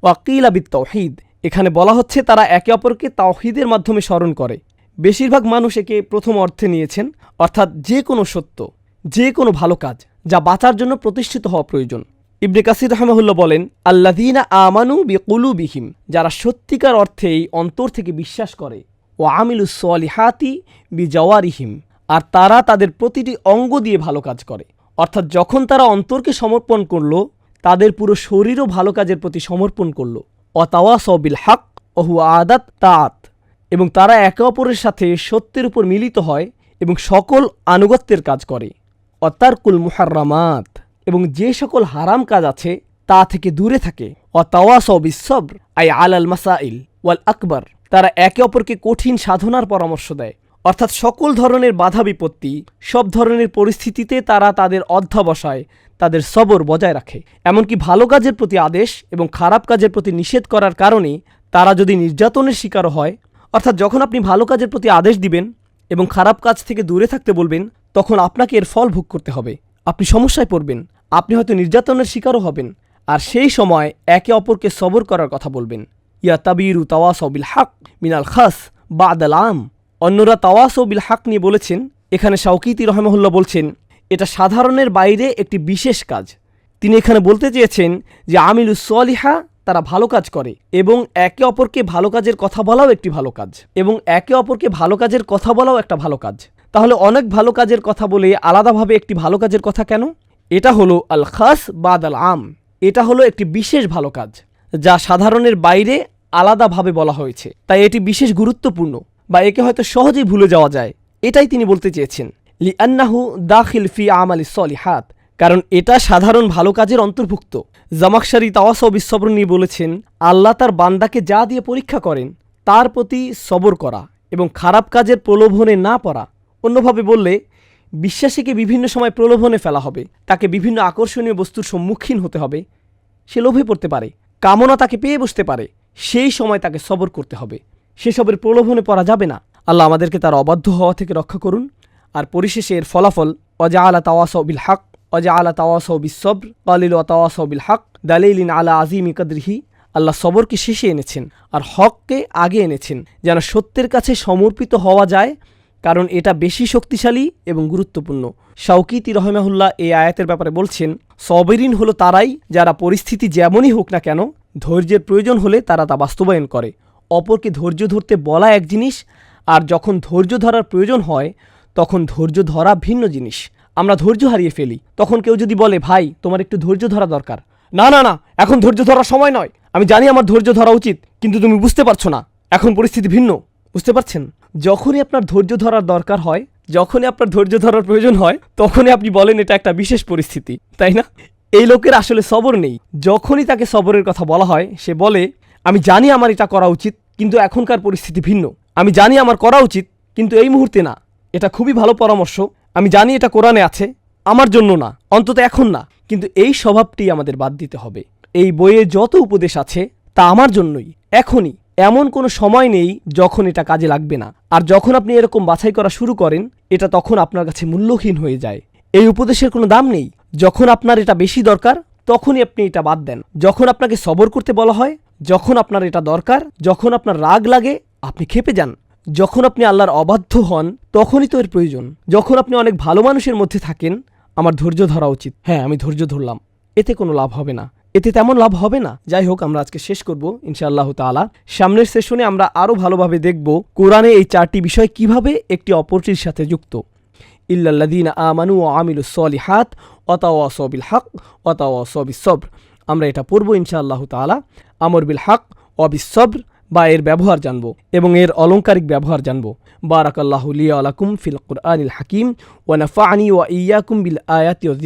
ওয়া কিলা বিত তাওহীদ, এখানে বলা হচ্ছে তারা একে অপরকে তাওহীদের মাধ্যমে স্মরণ করে। বেশিরভাগ মানুষ একে প্রথম অর্থে নিয়েছেন, অর্থাৎ যে কোনো সত্য, যে কোনো ভালো কাজ যা বাঁচার জন্য প্রতিষ্ঠিত হওয়া প্রয়োজন। ইবনে কাসির রাহিমাহুল্লাহ বলেন আল্লাযীনা আমানু বিকুলুবিহিম, যারা সত্যিকার অর্থেই অন্তর থেকে বিশ্বাস করে, ওয়া আমিলুস সলিহাতি বিজাওয়ারিহিম, আর তারা তাদের প্রতিটি অঙ্গ দিয়ে ভালো কাজ করে। অর্থাৎ যখন তারা অন্তরকে সমর্পণ করলো, তাদের পুরো শরীরও ভালো কাজের প্রতি সমর্পণ করলো। ওয়া তাওয়াসাউ বিল হক অহু আদাত তাত, এবং তারা একে অপরের সাথে সত্যের উপর মিলিত হয় এবং সকল আনুগত্যের কাজ করে। অতারকুল মুহাররামাত, এবং যে সকল হারাম কাজ আছে তা থেকে দূরে থাকে। অতাওয়াসাউ বিসসবর আই আলাল মাসাইল ওয়াল আকবার, তারা একে অপরকে কঠিন সাধনার পরামর্শ দেয়, অর্থাৎ সকল ধরনের বাধা বিপত্তি, সব ধরনের পরিস্থিতিতে তারা তাদের অধ্যবসায়, তাদের সবর বজায় রাখে। এমনকি ভালো কাজের প্রতি আদেশ এবং খারাপ কাজের প্রতি নিষেধ করার কারণে তারা যদি নির্যাতনের শিকারও হয়, অর্থাৎ যখন আপনি ভালো কাজের প্রতি আদেশ দিবেন এবং খারাপ কাজ থেকে দূরে থাকতে বলবেন, তখন আপনাকে এর ফল ভোগ করতে হবে। আপনি সমস্যায় পড়বেন, আপনি হয়তো নির্যাতনের শিকারও হবেন, আর সেই সময় একে অপরকে সবর করার কথা বলবেন। ইয়া তাবিরু তাওয়াসাউ বিল হক মিনাল খাস বাদাল আম। অন্যরা তাওয়াসাউ বিল হক নিয়ে বলেছেন, এখানে শাওকিতি রহমাহুল্লাহ বলছেন এটা সাধারণের বাইরে একটি বিশেষ কাজ। তিনি এখানে বলতে চেয়েছেন যে আমিলুস সলিহা, তারা ভালো কাজ করে এবং একে অপরকে ভালো কাজের কথা বলাও একটি ভালো কাজ, এবং একে অপরকে ভালো কাজের কথা বলাও একটা ভালো কাজ। তাহলে অনেক ভালো কাজের কথা বলে আলাদাভাবে একটি ভালো কাজের কথা কেন? এটা হলো আল খাস বাদ আল আম, এটা হলো একটি বিশেষ ভালো কাজ যা সাধারণের বাইরে আলাদাভাবে বলা হয়েছে, তাই এটি বিশেষ গুরুত্বপূর্ণ, বা একে হয়তো সহজেই ভুলে যাওয়া যায়। এটাই তিনি বলতে চেয়েছেন। লিআন্নাহু দাখিল ফি আমালিস সলিহাত, কারণ এটা সাধারণ ভালো কাজের অন্তর্ভুক্ত। জামাখশারি তাওয়াসাউ বিস সবর নিয়ে বলেছেন, আল্লাহ তার বান্দাকে যা দিয়ে পরীক্ষা করেন তার প্রতি সবর করা এবং খারাপ কাজের প্রলোভনে না পড়া। অন্যভাবে বললে, বিশ্বাসীকে বিভিন্ন সময় প্রলোভনে ফেলা হবে, তাকে বিভিন্ন আকর্ষণীয় বস্তুর সম্মুখীন হতে হবে, সে লোভে পড়তে পারে, কামনা তাকে পেয়ে বসতে পারে, সেই সময় তাকে সবর করতে হবে, সেসবের প্রলোভনে পড়া যাবে না। আল্লাহ আমাদেরকে তার অবাধ্য হওয়া থেকে রক্ষা করুন। আর পরিশেষে এর ফলাফল ওয়াজআলা তাওয়াসাউ বিল হক ওয়াজআলা তাওয়াসাউ বিস সবর ক্বালিলু তাওয়াসাউ বিল হক দালিলিন আলা আযীমি কদরিহি। আল্লাহ সবরকে শেষে এনেছেন আর হককে আগে এনেছেন, যেন সত্যের কাছে সমর্পিত হওয়া যায়, কারণ এটা বেশি শক্তিশালী এবং গুরুত্বপূর্ণ। শাওকিতি রহমাহুল্লাহ এই আয়াতের ব্যাপারে বলছেন, সবরিন হলো তারাই যারা পরিস্থিতি যেমনই হোক না কেন ধৈর্যের প্রয়োজন হলে তারা তা বাস্তবায়ন করে। অপরকে ধৈর্য ধরতে বলা এক জিনিস, আর যখন ধৈর্য ধরার প্রয়োজন হয় তখন ধৈর্য ধরা ভিন্ন জিনিস। আমরা ধৈর্য হারিয়ে ফেলি। তখন কেউ যদি বলে, ভাই তোমার একটু ধৈর্য ধরা দরকার, না না না, এখন ধৈর্য ধরার সময় নয়, আমি জানি আমার ধৈর্য ধরা উচিত, কিন্তু তুমি বুঝতে পারছো না, এখন পরিস্থিতি ভিন্ন। বুঝতে পারছেন? যখনই আপনার ধৈর্য ধরার দরকার হয়, যখনই আপনার ধৈর্য ধরার প্রয়োজন হয়, তখনই আপনি বলেন এটা একটা বিশেষ পরিস্থিতি, তাই না? এই লোকের আসলে সবর নেই। যখনই তাকে সবরের কথা বলা হয়, সে বলে, আমি জানি আমার এটা করা উচিত, কিন্তু এখনকার পরিস্থিতি ভিন্ন। আমি জানি আমার করা উচিত, কিন্তু এই মুহূর্তে না। এটা খুবই ভালো পরামর্শ, আমি জানি এটা কোরআনে আছে, আমার জন্য না, অন্তত এখন না, কিন্তু এই স্বভাবটি আমাদের বাদ দিতে হবে। এই বইয়ে যত উপদেশ আছে তা আমার জন্যই, এখনই। এমন কোনো সময় নেই যখন এটা কাজে লাগবে না। আর যখন আপনি এরকম বাছাই করা শুরু করেন, এটা তখন আপনার কাছে মূল্যহীন হয়ে যায়। এই উপদেশের কোনো দাম নেই। যখন আপনার এটা বেশি দরকার তখনই আপনি এটা বাদ দেন। যখন আপনাকে সবর করতে বলা হয়, যখন আপনার এটা দরকার, যখন আপনার রাগ লাগে আপনি ক্ষেপে যান, যখন আপনি আল্লাহর অবাধ্য হন তখনই তো এর প্রয়োজন। যখন আপনি অনেক ভালো মানুষের মধ্যে থাকেন, আমার ধৈর্য ধরা উচিত, হ্যাঁ আমি ধৈর্য ধরলাম, এতে কোনো লাভ হবে না, এতে তেমন লাভ হবে না। যাই হোক, আমরা আজকে শেষ করব ইনশাআল্লাহ তাআলা। সামনের সেশনে আমরা আরও ভালোভাবে দেখব কোরআনে এই চারটি বিষয় কিভাবে একটি অপরটির সাথে যুক্ত। ইল্লাল্লাযীনা আমানু ওয়া আমিলুস সলিহাত ওয়া তাওয়াসাউ বিল হক ওয়া তাওয়াসাউ বিস সবর। আমরা এটা পড়ব ইনশাআল্লাহ তাআলা। আমর বিল হক ওয়া বিস সবর, বা এর ব্যবহার জানব এবং এর অলংকারিক ব্যবহার জানব। বারাকাল্লাহু লি ওয়া লাকুম ফিল কুরআনিল হাকিম ওয়া নাফা'নি ওয়া ইয়্যাকুম বিল আয়াতি ওয়াজ